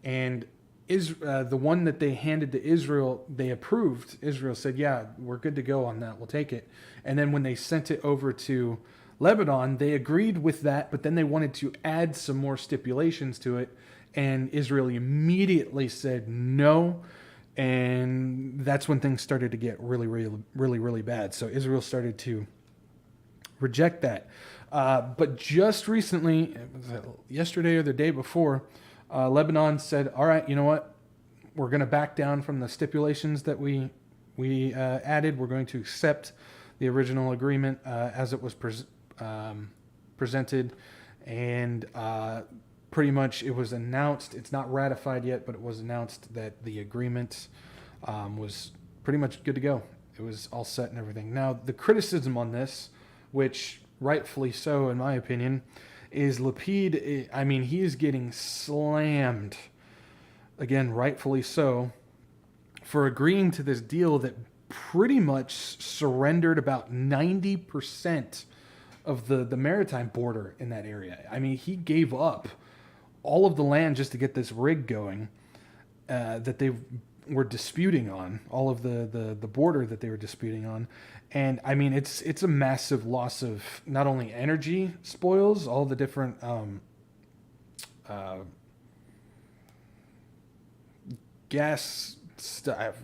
and the one that they handed to Israel, they approved. Israel said, "Yeah, we're good to go on that. We'll take it." And then when they sent it over to Lebanon, they agreed with that, but then they wanted to add some more stipulations to it, and Israel immediately said no. And that's when things started to get really, really, really, really bad. So Israel started to reject that. But just recently, was it yesterday or the day before, Lebanon said, all right, you know what? We're going to back down from the stipulations that we added. We're going to accept the original agreement as it was presented. And pretty much it was announced, it's not ratified yet, but it was announced that the agreement was pretty much good to go. It was all set and everything. Now, the criticism on this, which rightfully so in my opinion, is Lapid. I mean, he is getting slammed, again, rightfully so, for agreeing to this deal that pretty much surrendered about 90% of the maritime border in that area. I mean, he gave up all of the land just to get this rig going that they were disputing on, all of the border that they were disputing on. And I mean, it's a massive loss of not only energy spoils, all the different gas stuff.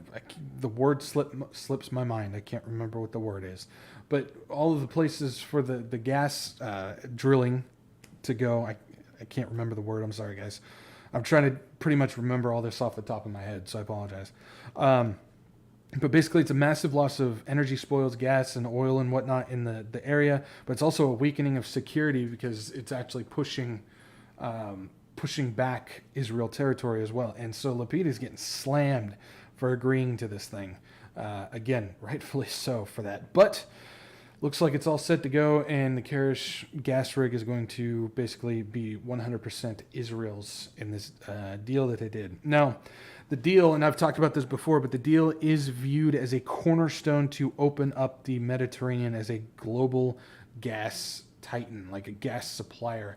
The word slips my mind. I can't remember what the word is. But all of the places for the gas drilling to go, I can't remember the word. I'm sorry, guys. I'm trying to pretty much remember all this off the top of my head, so I apologize. But basically, it's a massive loss of energy spoils, gas and oil and whatnot in the area. But it's also a weakening of security because it's actually pushing back Israel territory as well. And so Lapid is getting slammed for agreeing to this thing. Again, rightfully so for that. But looks like it's all set to go, and the Karish gas rig is going to basically be 100% Israel's in this deal that they did. Now, the deal, and I've talked about this before, but the deal is viewed as a cornerstone to open up the Mediterranean as a global gas titan, like a gas supplier.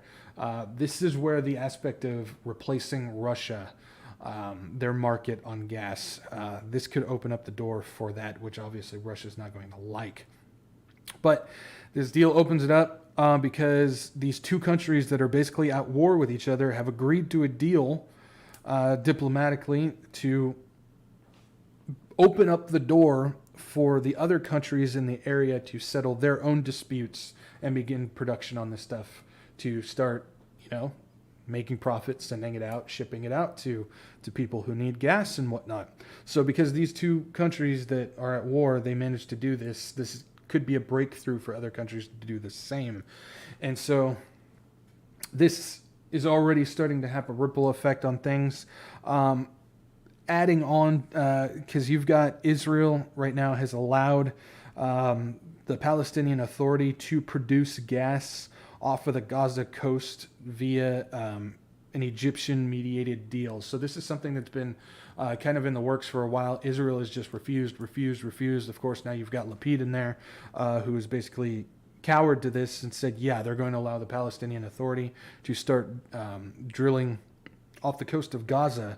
This is where the aspect of replacing Russia, their market on gas, this could open up the door for that, which obviously Russia's not going to like. But this deal opens it up because these two countries that are basically at war with each other have agreed to a deal diplomatically to open up the door for the other countries in the area to settle their own disputes and begin production on this stuff to start, making profits, sending it out, shipping it out to people who need gas and whatnot. So because these two countries that are at war, they managed to do this, this could be a breakthrough for other countries to do the same. And so this is already starting to have a ripple effect on things. Adding on, because you've got Israel right now has allowed the Palestinian Authority to produce gas off of the Gaza coast via an Egyptian-mediated deal. So this is something that's been kind of in the works for a while. Israel has just refused. Of course, now you've got Lapid in there, who is basically cowered to this and said, yeah, they're going to allow the Palestinian Authority to start drilling off the coast of Gaza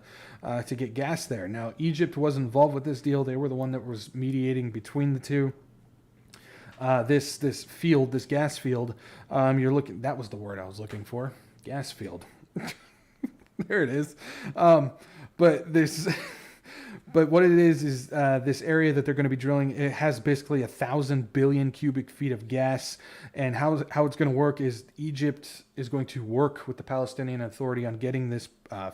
to get gas there. Now, Egypt was involved with this deal. They were the one that was mediating between the two. This gas field, that was the word I was looking for, gas field. There it is. But what it is this area that they're going to be drilling, it has basically 1,000 billion cubic feet of gas. And how it's going to work is Egypt is going to work with the Palestinian Authority on getting this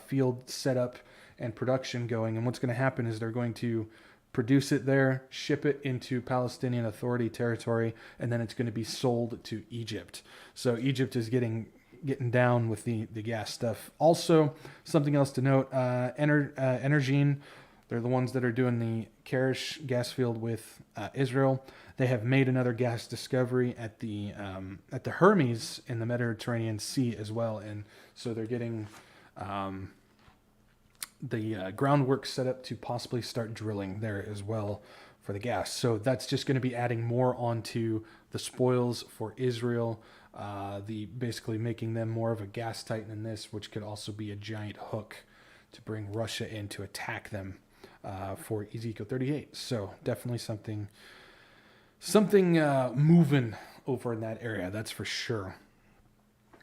field set up and production going. And what's going to happen is they're going to produce it there, ship it into Palestinian Authority territory, and then it's going to be sold to Egypt. So Egypt is getting down with the gas stuff. Also, something else to note, Energene, they're the ones that are doing the Karish gas field with Israel. They have made another gas discovery at the Hermes in the Mediterranean Sea as well, and so they're getting the groundwork set up to possibly start drilling there as well for the gas. So that's just going to be adding more onto the spoils for Israel, basically making them more of a gas titan in this, which could also be a giant hook to bring Russia in to attack them for Ezekiel 38. So definitely something moving over in that area, that's for sure.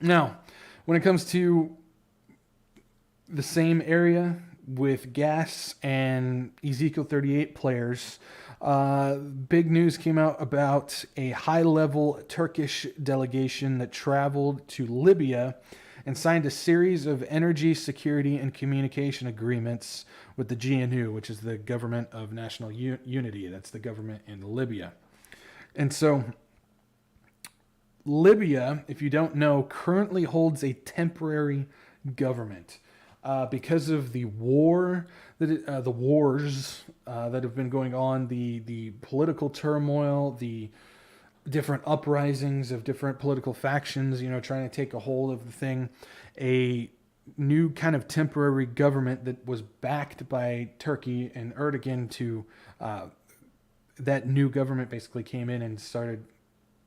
Now, when it comes to the same area with gas and Ezekiel 38 players, big news came out about a high-level Turkish delegation that traveled to Libya and signed a series of energy, security, and communication agreements with the GNU, which is the Government of National Unity. That's the government in Libya. And so Libya, if you don't know, currently holds a temporary government. Because of the wars that have been going on, the political turmoil, the different uprisings of different political factions, trying to take a hold of the thing, a new kind of temporary government that was backed by Turkey and Erdogan that new government basically came in and started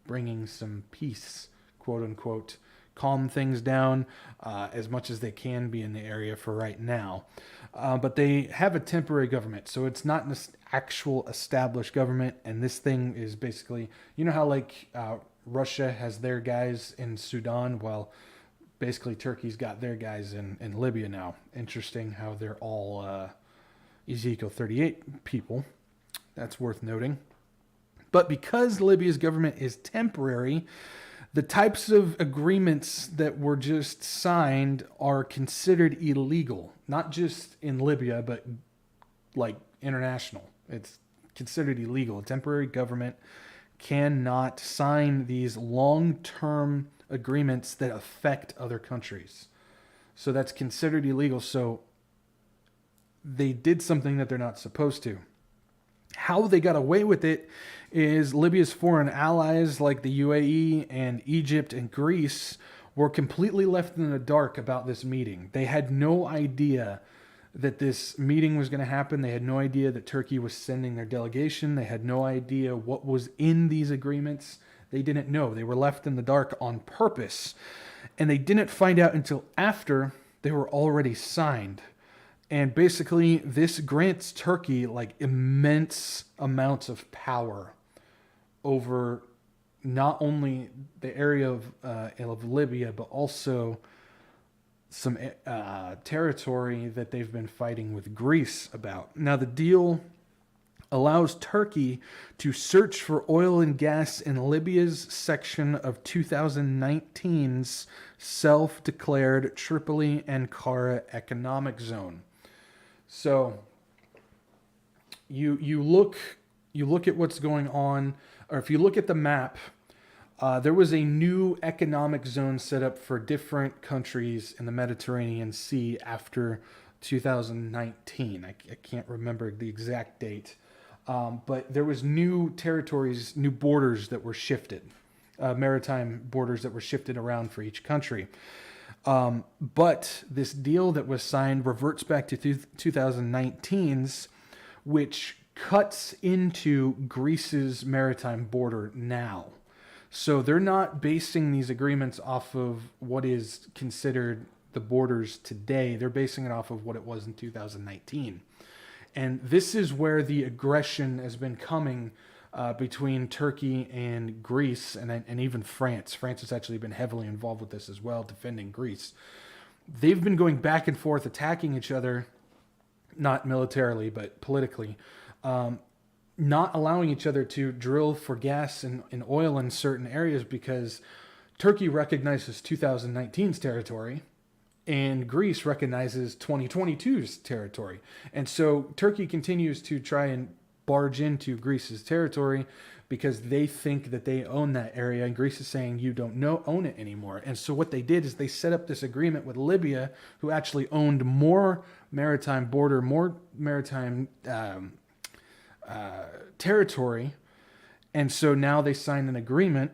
bringing some peace, quote unquote, calm things down as much as they can be in the area for right now. But they have a temporary government, so it's not an actual established government. And this thing is basically, how Russia has their guys in Sudan? Well, basically Turkey's got their guys in Libya now. Interesting how they're all Ezekiel 38 people. That's worth noting. But because Libya's government is temporary, the types of agreements that were just signed are considered illegal, not just in Libya, but like international. It's considered illegal. A temporary government cannot sign these long-term agreements that affect other countries. So that's considered illegal. So they did something that they're not supposed to. How they got away with it is Libya's foreign allies like the UAE and Egypt and Greece were completely left in the dark about this meeting. They had no idea that this meeting was going to happen. They had no idea that Turkey was sending their delegation. They had no idea what was in these agreements. They didn't know. They were left in the dark on purpose. And they didn't find out until after they were already signed. And basically, this grants Turkey like immense amounts of power over not only the area of Libya, but also some territory that they've been fighting with Greece about. Now, the deal allows Turkey to search for oil and gas in Libya's section of 2019's self-declared Tripoli-Ankara economic zone. So you look at what's going on, or if you look at the map, there was a new economic zone set up for different countries in the Mediterranean Sea after 2019. I can't remember the exact date, but there was new territories, new borders that were shifted, maritime borders that were shifted around for each country. But this deal that was signed reverts back to 2019's, which cuts into Greece's maritime border now. So they're not basing these agreements off of what is considered the borders today. They're basing it off of what it was in 2019. And this is where the aggression has been coming between Turkey and Greece, and even France. France has actually been heavily involved with this as well, defending Greece. They've been going back and forth, attacking each other, not militarily, but politically, not allowing each other to drill for gas and oil in certain areas because Turkey recognizes 2019's territory and Greece recognizes 2022's territory. And so Turkey continues to try and barge into Greece's territory because they think that they own that area, and Greece is saying you don't own it anymore. And so what they did is they set up this agreement with Libya, who actually owned more maritime border, more maritime territory, and so now they signed an agreement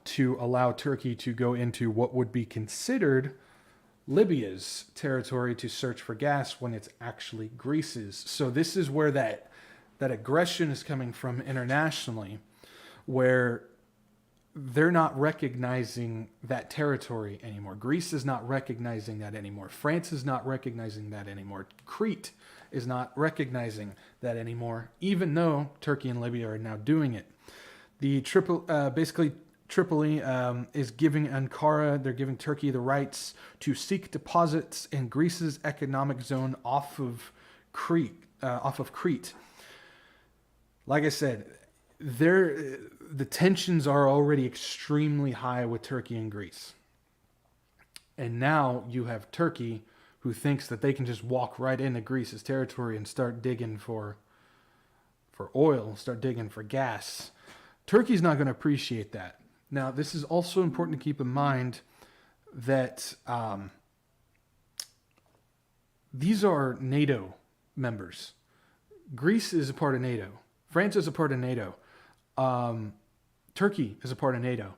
to allow Turkey to go into what would be considered Libya's territory to search for gas when it's actually Greece's. So this is where that aggression is coming from internationally, where they're not recognizing that territory anymore. Greece is not recognizing that anymore. France is not recognizing that anymore. Crete is not recognizing that anymore, even though Turkey and Libya are now doing it. The Tripoli is giving Ankara, they're giving Turkey the rights to seek deposits in Greece's economic zone off of Crete. Like I said, the tensions are already extremely high with Turkey and Greece. And now you have Turkey, who thinks that they can just walk right into Greece's territory and start digging for oil, start digging for gas. Turkey's not going to appreciate that. Now, this is also important to keep in mind that these are NATO members. Greece is a part of NATO. France is a part of NATO. Turkey is a part of NATO.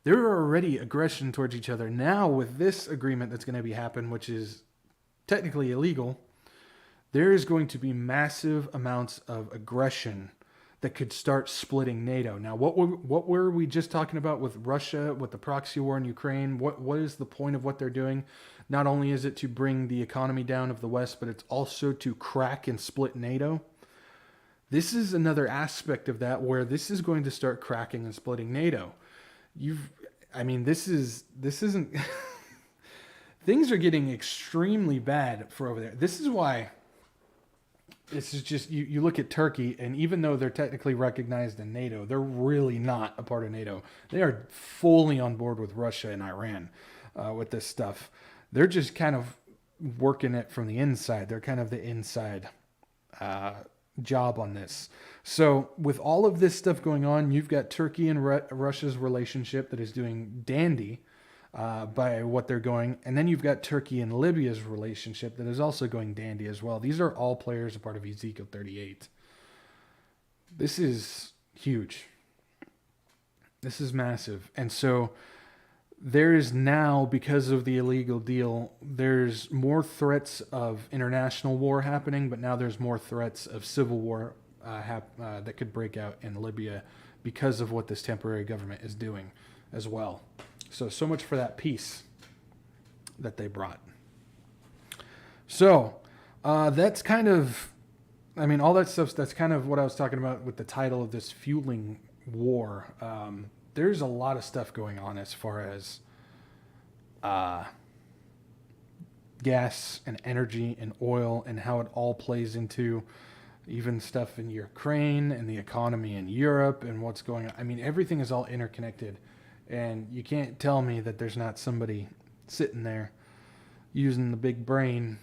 There are already aggression towards each other. Now, with this agreement that's going to be happen, which is technically illegal, there is going to be massive amounts of aggression that could start splitting NATO. Now, what were we just talking about with Russia, with the proxy war in Ukraine? What is the point of what they're doing? Not only is it to bring the economy down of the West, but it's also to crack and split NATO. This is another aspect of that where this is going to start cracking and splitting NATO. This isn't... Things are getting extremely bad for over there. This is why this is just, you look at Turkey, and even though they're technically recognized in NATO, they're really not a part of NATO. They are fully on board with Russia and Iran with this stuff. They're just kind of working it from the inside. They're kind of the inside job on this. So with all of this stuff going on, you've got Turkey and Russia's relationship that is doing dandy by what they're going. And then you've got Turkey and Libya's relationship that is also going dandy as well. These are all players a part of Ezekiel 38. This is huge. This is massive. And so there is now, because of the illegal deal, there's more threats of international war happening, but now there's more threats of civil war that could break out in Libya because of what this temporary government is doing as well. So much for that peace that they brought. So that's kind of, I mean, all that stuff, that's kind of what I was talking about with the title of this fueling war. There's a lot of stuff going on as far as gas and energy and oil and how it all plays into even stuff in Ukraine and the economy in Europe and what's going on. I mean, everything is all interconnected, and you can't tell me that there's not somebody sitting there using the big brain,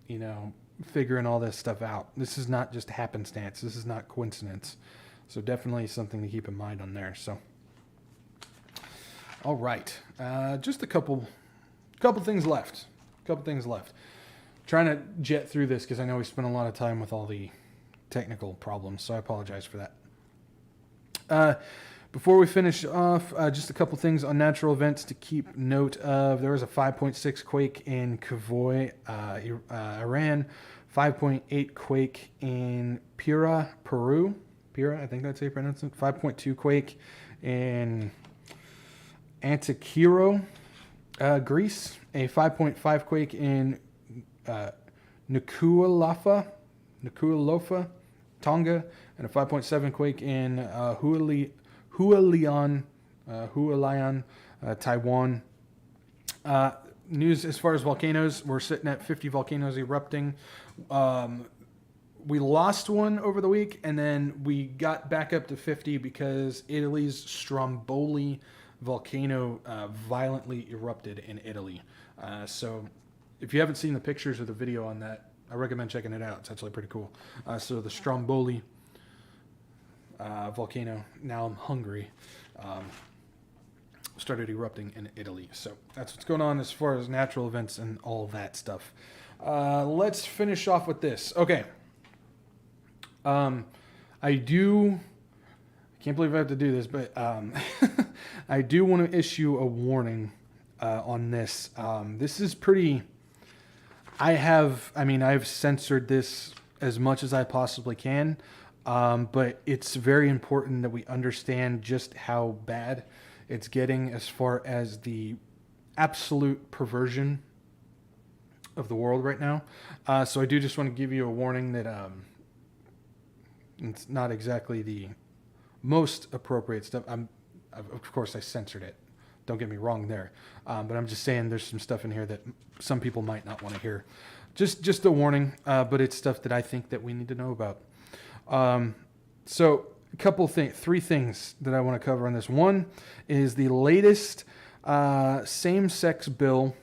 you know, figuring all this stuff out. This is not just happenstance. This is not coincidence. So definitely something to keep in mind on there. So, all right, just a couple things left. Trying to jet through this because I know we spent a lot of time with all the technical problems, so I apologize for that. Before we finish off, just a couple things on natural events to keep note of. There was a 5.6 quake in Kavoy, Iran, 5.8 quake in Pira, Peru. Pira, I think that's how you pronounce it. 5.2 quake in Antikiro, Greece. A 5.5 quake in Nuku'alofa, Tonga, and a 5.7 quake in Hualien, Taiwan. News as far as volcanoes, we're sitting at 50 volcanoes erupting. We lost one over the week, and then we got back up to 50 because Italy's Stromboli volcano violently erupted in Italy. So if you haven't seen the pictures or the video on that, I recommend checking it out. It's actually pretty cool. So the Stromboli volcano, now I'm hungry, started erupting in Italy. So that's what's going on as far as natural events and all that stuff. Let's finish off with this. Okay. I can't believe I have to do this, but I do want to issue a warning on this. This is pretty... I've censored this as much as I possibly can, but it's very important that we understand just how bad it's getting as far as the absolute perversion of the world right now. So I do just want to give you a warning that it's not exactly the most appropriate stuff. Of course, I censored it. Don't get me wrong there. But I'm just saying there's some stuff in here that some people might not want to hear. Just a warning, but it's stuff that I think that we need to know about. So three things that I want to cover on this. One is the latest same-sex bill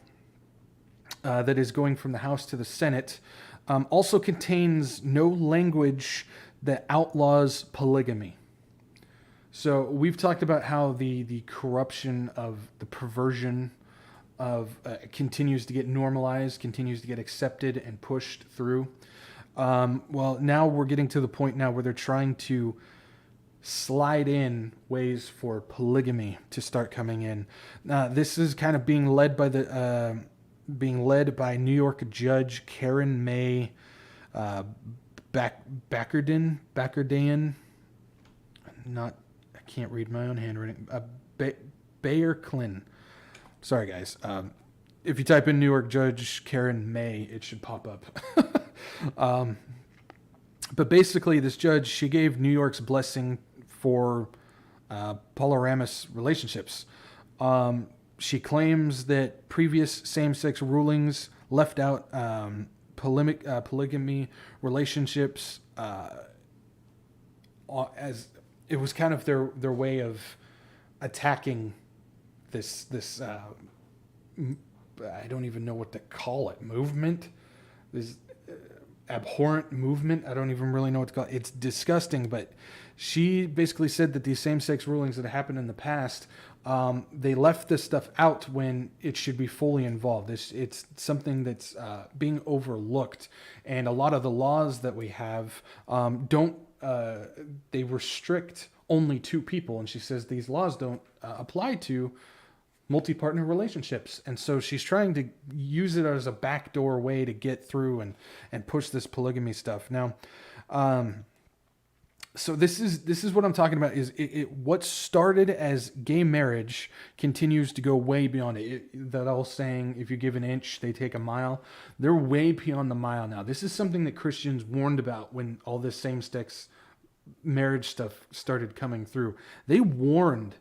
that is going from the House to the Senate also contains no language that outlaws polygamy. So we've talked about how the corruption of the perversion of continues to get normalized, continues to get accepted and pushed through. Well, now we're getting to the point now where they're trying to slide in ways for polygamy to start coming in. This is kind of being led by New York Judge Karen May Backerdayan. I can't read my own handwriting. Bayer Klin. Sorry, guys. If you type in New York Judge Karen May, it should pop up. But basically, this judge, she gave New York's blessing for polyamorous relationships. She claims that previous same-sex rulings left out polygamy relationships as it was kind of their way of attacking this I don't even know what to call it, movement. This abhorrent movement. I don't even really know what to call it. It's disgusting, but she basically said that these same-sex rulings that happened in the past, they left this stuff out when it should be fully involved. It's something that's being overlooked, and a lot of the laws that we have don't they restrict only two people, and she says these laws don't apply to multi-partner relationships, and so she's trying to use it as a backdoor way to get through and push this polygamy stuff. Now, so this is what I'm talking about. Is what started as gay marriage continues to go way beyond it. That old saying, if you give an inch, they take a mile. They're way beyond the mile now. This is something that Christians warned about when all this same-sex marriage stuff started coming through. They warned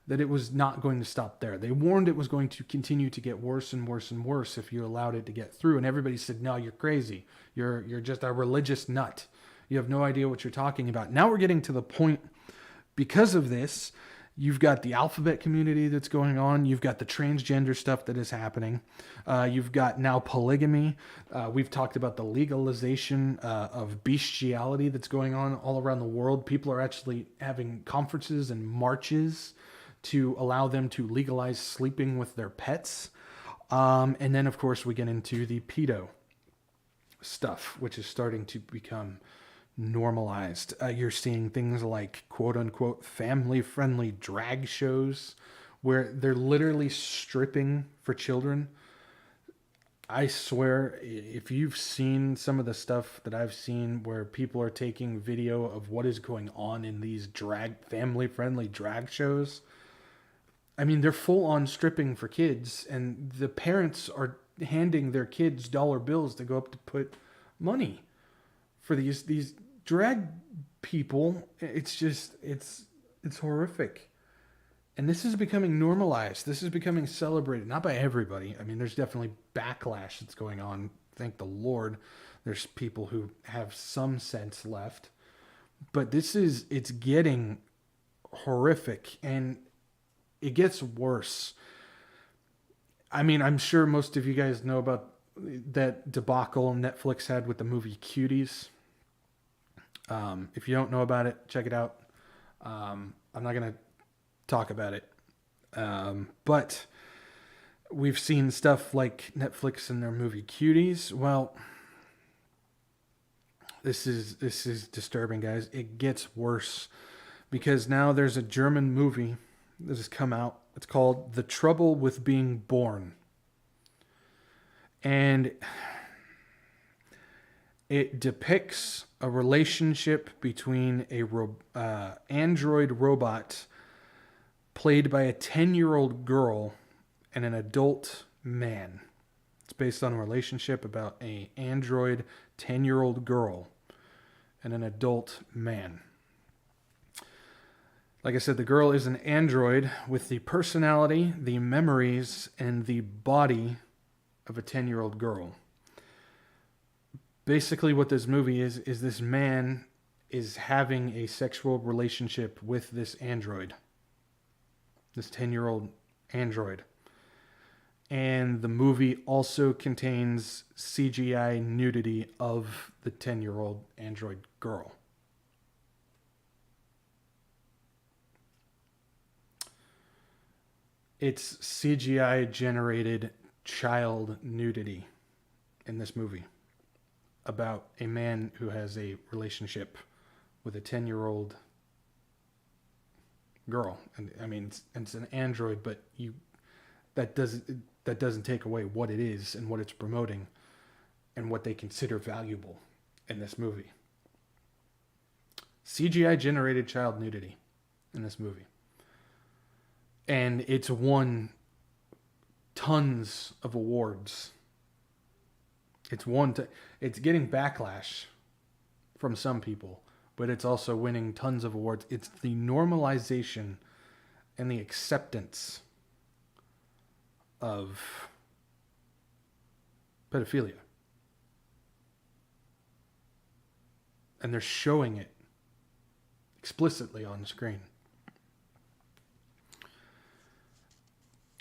that it was not going to stop there. They warned it was going to continue to get worse and worse and worse if you allowed it to get through. And everybody said, no, you're crazy. You're just a religious nut. You have no idea what you're talking about. Now we're getting to the point, because of this, you've got the alphabet community that's going on. You've got the transgender stuff that is happening. You've got now polygamy. We've talked about the legalization of bestiality that's going on all around the world. People are actually having conferences and marches to allow them to legalize sleeping with their pets. And then, of course, we get into the pedo stuff, which is starting to become normalized. You're seeing things like quote-unquote family-friendly drag shows where they're literally stripping for children. I swear, if you've seen some of the stuff that I've seen where people are taking video of what is going on in these family-friendly drag shows, I mean, they're full-on stripping for kids, and the parents are handing their kids dollar bills to go up to put money for these drag people. It's just, it's horrific. And this is becoming normalized. This is becoming celebrated, not by everybody. I mean, there's definitely backlash that's going on. Thank the Lord. There's people who have some sense left. But it's getting horrific, and it gets worse. I mean, I'm sure most of you guys know about that debacle Netflix had with the movie Cuties. If you don't know about it, check it out. I'm not going to talk about it. But we've seen stuff like Netflix and their movie Cuties. Well, this is disturbing, guys. It gets worse because now there's a German movie that has come out. It's called The Trouble with Being Born. And it depicts a relationship between a android robot played by a 10-year-old girl and an adult man. It's based on a relationship about an android 10-year-old girl and an adult man. Like I said, the girl is an android with the personality, the memories, and the body of a 10-year-old girl. Basically what this movie is this man is having a sexual relationship with this android. This 10-year-old android. And the movie also contains CGI nudity of the 10-year-old android girl. It's CGI generated child nudity in this movie about a man who has a relationship with a 10-year-old girl. And I mean, it's an android, but that doesn't take away what it is and what it's promoting and what they consider valuable in this movie. CGI generated child nudity in this movie. And it's won tons of awards. It's getting backlash from some people, but it's also winning tons of awards. It's the normalization and the acceptance of pedophilia. And they're showing it explicitly on the screen.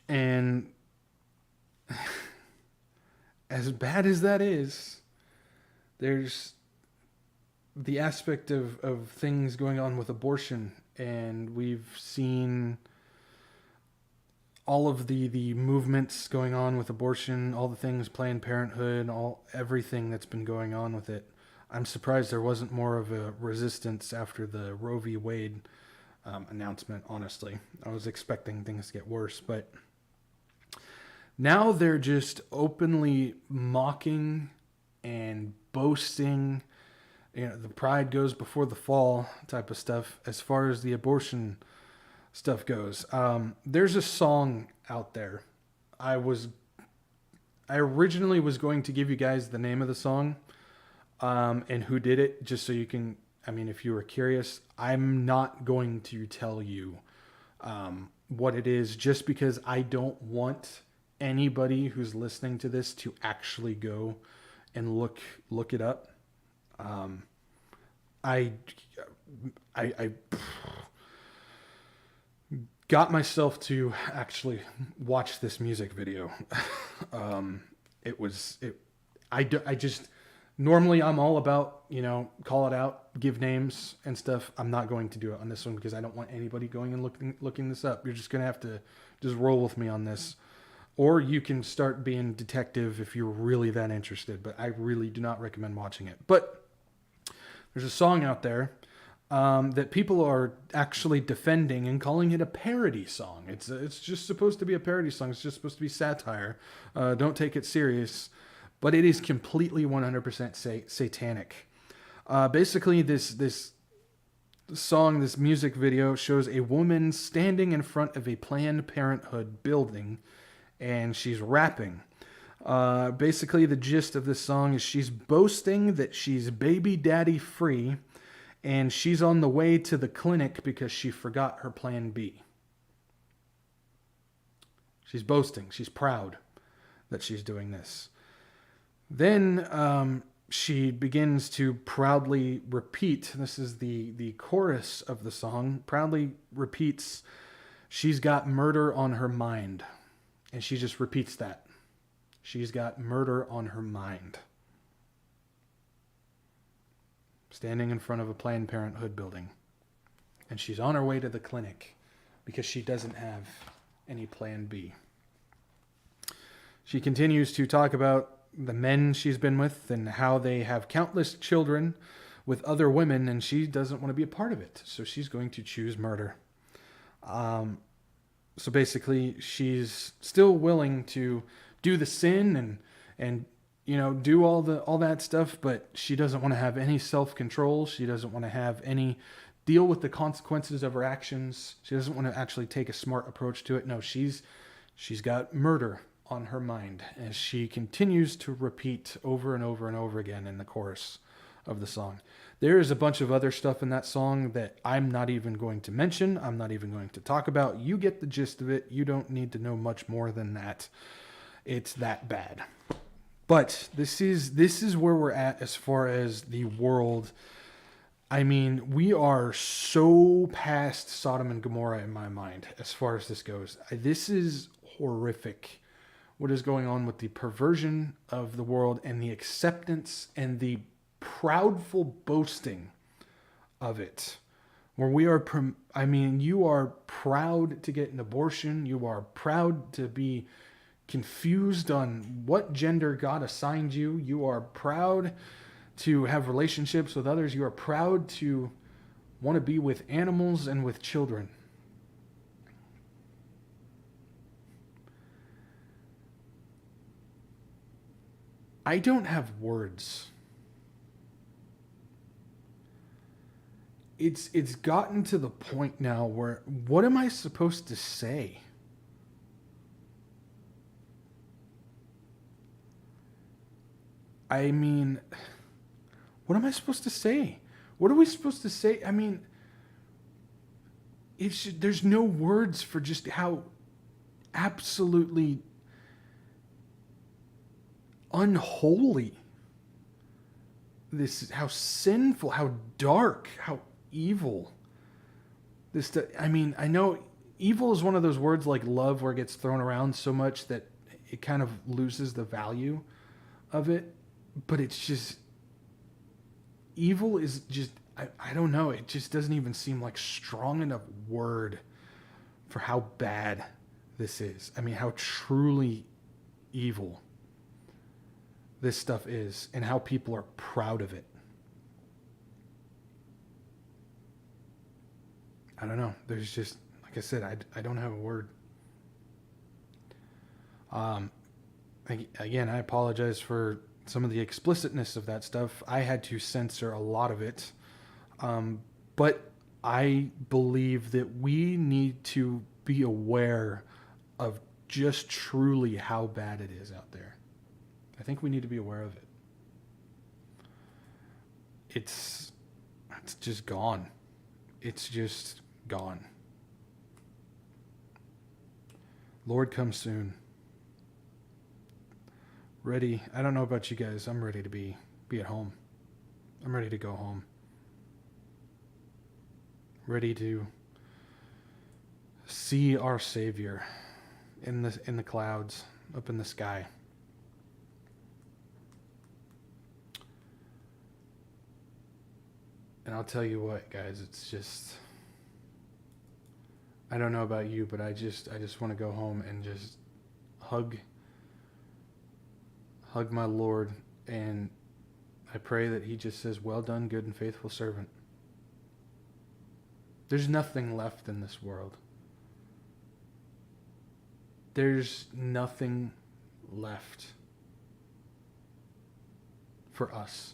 And as bad as that is, there's the aspect of things going on with abortion, and we've seen all of the movements going on with abortion, all the things, Planned Parenthood, everything that's been going on with it. I'm surprised there wasn't more of a resistance after the Roe v. Wade announcement, honestly. I was expecting things to get worse, but now they're just openly mocking and boasting. You know, the pride goes before the fall type of stuff as far as the abortion stuff goes. There's a song out there. I originally was going to give you guys the name of the song and who did it, just so you can, I mean, if you were curious. I'm not going to tell you what it is, just because I don't want anybody who's listening to this to actually go and look it up. I got myself to actually watch this music video. I just, normally I'm all about, call it out, give names and stuff. I'm not going to do it on this one because I don't want anybody going and looking this up. You're just going to have to just roll with me on this. Or you can start being detective if you're really that interested, but I really do not recommend watching it. But there's a song out there that people are actually defending and calling it a parody song. It's just supposed to be a parody song. It's just supposed to be satire. Don't take it serious. But it is completely 100% satanic. Basically, this song, this music video, shows a woman standing in front of a Planned Parenthood building, and she's rapping. Basically, the gist of this song is she's boasting that she's baby daddy free, and she's on the way to the clinic because she forgot her plan B. She's boasting. She's proud that she's doing this. Then she begins to proudly repeat, this is the chorus of the song, proudly repeats, she's got murder on her mind. And she just repeats that. She's got murder on her mind. Standing in front of a Planned Parenthood building. And she's on her way to the clinic because she doesn't have any plan B. She continues to talk about the men she's been with and how they have countless children with other women, and she doesn't want to be a part of it. So she's going to choose murder. So basically, she's still willing to do the sin and do all that stuff, but she doesn't want to have any self-control. She doesn't want to have any deal with the consequences of her actions. She doesn't want to actually take a smart approach to it. No, she's got murder on her mind as she continues to repeat over and over and over again in the chorus of the song. There is a bunch of other stuff in that song that I'm not even going to mention. I'm not even going to talk about. You get the gist of it. You don't need to know much more than that. It's that bad. But this is where we're at as far as the world. I mean, we are so past Sodom and Gomorrah in my mind as far as this goes. This is horrific. What is going on with the perversion of the world and the acceptance and the proudful boasting of it, where we are, you are proud to get an abortion. You are proud to be confused on what gender God assigned you. You are proud to have relationships with others. You are proud to want to be with animals and with children. I don't have words. It's gotten to the point now where, what am I supposed to say? I mean, what am I supposed to say? What are we supposed to say? I mean, there's no words for just how absolutely unholy this is, how sinful, how dark, how evil this. I mean, I know evil is one of those words like love where it gets thrown around so much that it kind of loses the value of it, but it's just, evil is just, I don't know, it just doesn't even seem like strong enough word for how bad this is. I mean, how truly evil this stuff is and how people are proud of it. I don't know. There's just, like I said, I don't have a word. Again, I apologize for some of the explicitness of that stuff. I had to censor a lot of it. But I believe that we need to be aware of just truly how bad it is out there. I think we need to be aware of it. It's just gone. It's just gone. Lord, come soon. Ready. I don't know about you guys. I'm ready to be at home. I'm ready to go home. Ready to see our Savior in the clouds, up in the sky. And I'll tell you what, guys, it's just, I don't know about you, but I just want to go home and just hug my Lord, and I pray that he just says, well done, good and faithful servant. There's nothing left in this world. There's nothing left for us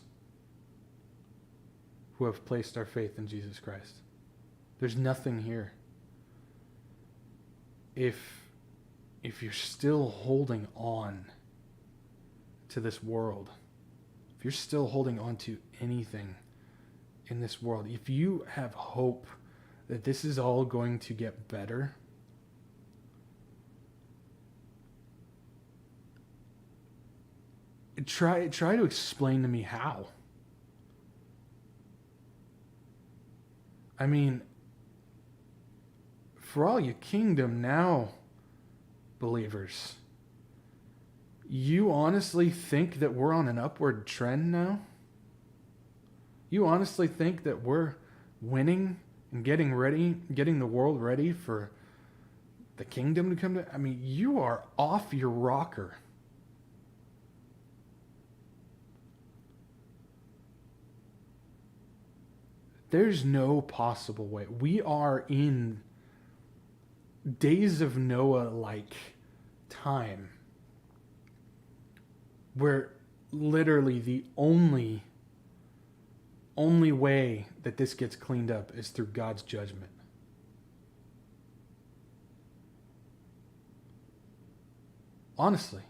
who have placed our faith in Jesus Christ. There's nothing here. If you're still holding on to this world, if you're still holding on to anything in this world, if you have hope that this is all going to get better, try to explain to me how. I mean, for all you Kingdom Now believers, you honestly think that we're on an upward trend now? You honestly think that we're winning and getting the world ready for the kingdom to come to? I mean, you are off your rocker. There's no possible way. We are in days of Noah-like time, where literally the only way that this gets cleaned up is through God's judgment. Honestly.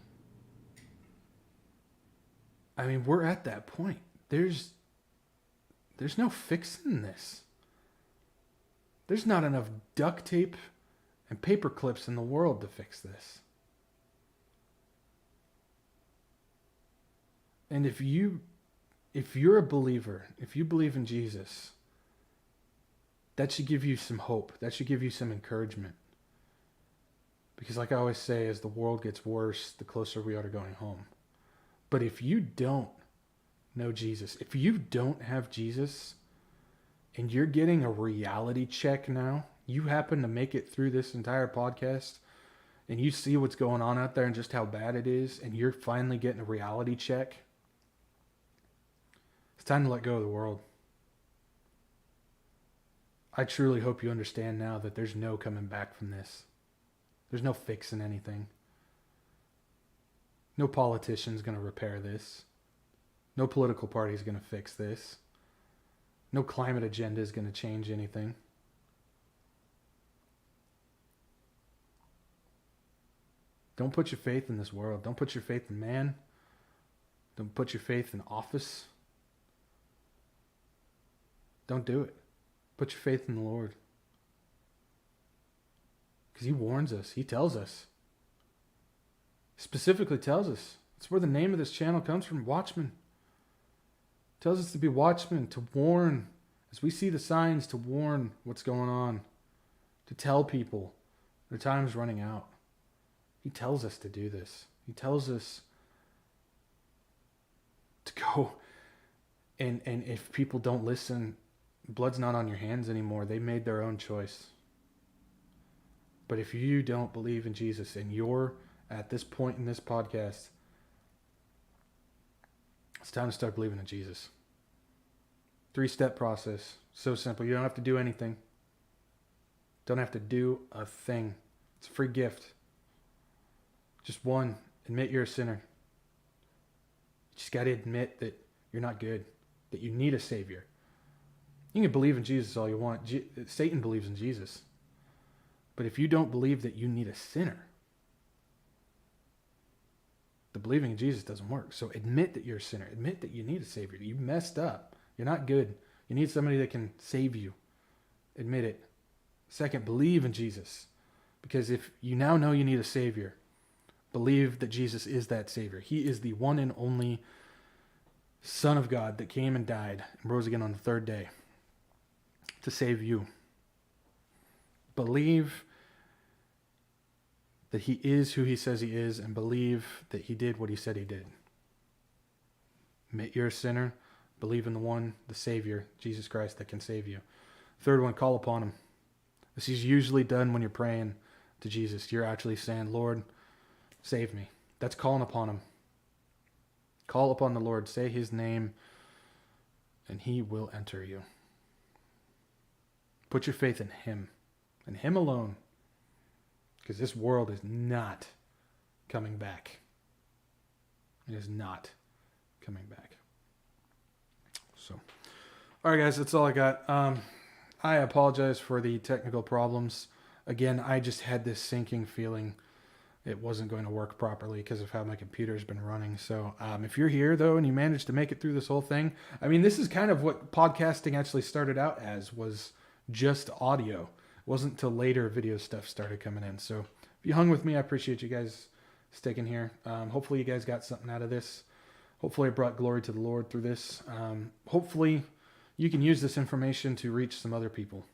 I mean, we're at that point. There's no fixing this. There's not enough duct tape and paper clips in the world to fix this. And if you're a believer, if you believe in Jesus, that should give you some hope. That should give you some encouragement. Because like I always say, as the world gets worse, the closer we are to going home. But if you don't know Jesus, if you don't have Jesus, and you're getting a reality check now, you happen to make it through this entire podcast, and you see what's going on out there and just how bad it is, and you're finally getting a reality check, it's time to let go of the world. I truly hope you understand now that there's no coming back from this. There's no fixing anything. No politician's going to repair this. No political party is going to fix this. No climate agenda is going to change anything. Don't put your faith in this world. Don't put your faith in man. Don't put your faith in office. Don't do it. Put your faith in the Lord. Because he warns us. He tells us. Specifically tells us. That's where the name of this channel comes from, Watchmen. Tells us to be watchmen, to warn, as we see the signs, to warn what's going on, to tell people their time's running out. He tells us to do this. He tells us to go And if people don't listen, blood's not on your hands anymore. They made their own choice. But if you don't believe in Jesus and you're at this point in this podcast, it's time to start believing in Jesus. 3-step process. So simple. You don't have to do anything. Don't have to do a thing. It's a free gift. Just one, admit you're a sinner. You just got to admit that you're not good, that you need a Savior. You can believe in Jesus all you want. Satan believes in Jesus. But if you don't believe that you need a sinner, the believing in Jesus doesn't work. So admit that you're a sinner. Admit that you need a Savior. You messed up. You're not good. You need somebody that can save you. Admit it. Second, believe in Jesus. Because if you now know you need a Savior, believe that Jesus is that Savior. He is the one and only Son of God that came and died and rose again on the third day to save you. Believe that he is who he says he is, and believe that he did what he said he did. Admit you're a sinner. Believe in the one, the Savior, Jesus Christ, that can save you. Third one, call upon him. This is usually done when you're praying to Jesus. You're actually saying, Lord, save me. That's calling upon him. Call upon the Lord. Say his name, and he will enter you. Put your faith in him, and him alone. Because this world is not coming back. It is not coming back. So, all right, guys, that's all I got. I apologize for the technical problems. Again, I just had this sinking feeling it wasn't going to work properly because of how my computer's been running. So if you're here, though, and you managed to make it through this whole thing, I mean, this is kind of what podcasting actually started out as, was just audio. It wasn't until later video stuff started coming in. So if you hung with me, I appreciate you guys sticking here. Hopefully you guys got something out of this. Hopefully it brought glory to the Lord through this. Hopefully you can use this information to reach some other people.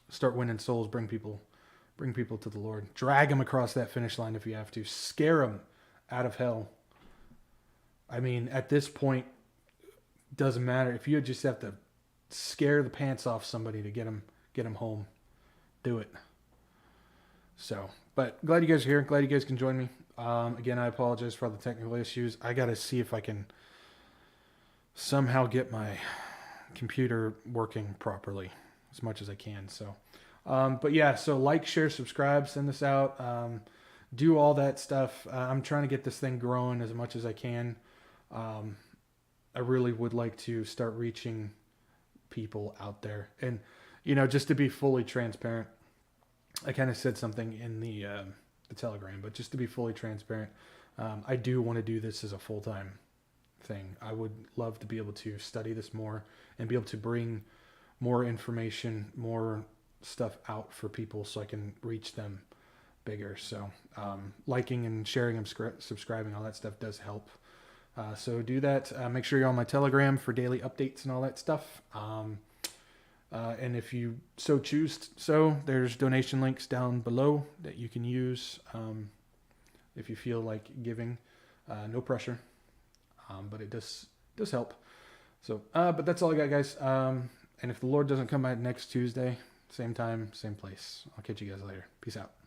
Start winning souls, bring people to the Lord. Drag them across that finish line if you have to. Scare them out of hell. I mean, at this point, doesn't matter. If you just have to scare the pants off somebody to get them home, do it. So, but glad you guys are here. Glad you guys can join me. Again, I apologize for all the technical issues. I got to see if I can somehow get my computer working properly as much as I can. So, but yeah, so like, share, subscribe, send this out, do all that stuff. I'm trying to get this thing growing as much as I can. I really would like to start reaching people out there. And, just to be fully transparent, I kind of said something in the Telegram, but just to be fully transparent, I do want to do this as a full-time thing. I would love to be able to study this more and be able to bring more information, more stuff out for people so I can reach them bigger. So liking and sharing and subscribing, all that stuff does help. So do that. Make sure you're on my Telegram for daily updates and all that stuff. And if you so choose, there's donation links down below that you can use if you feel like giving. No pressure, but it does help. So, but that's all I got, guys. And if the Lord doesn't come back next Tuesday, same time, same place, I'll catch you guys later. Peace out.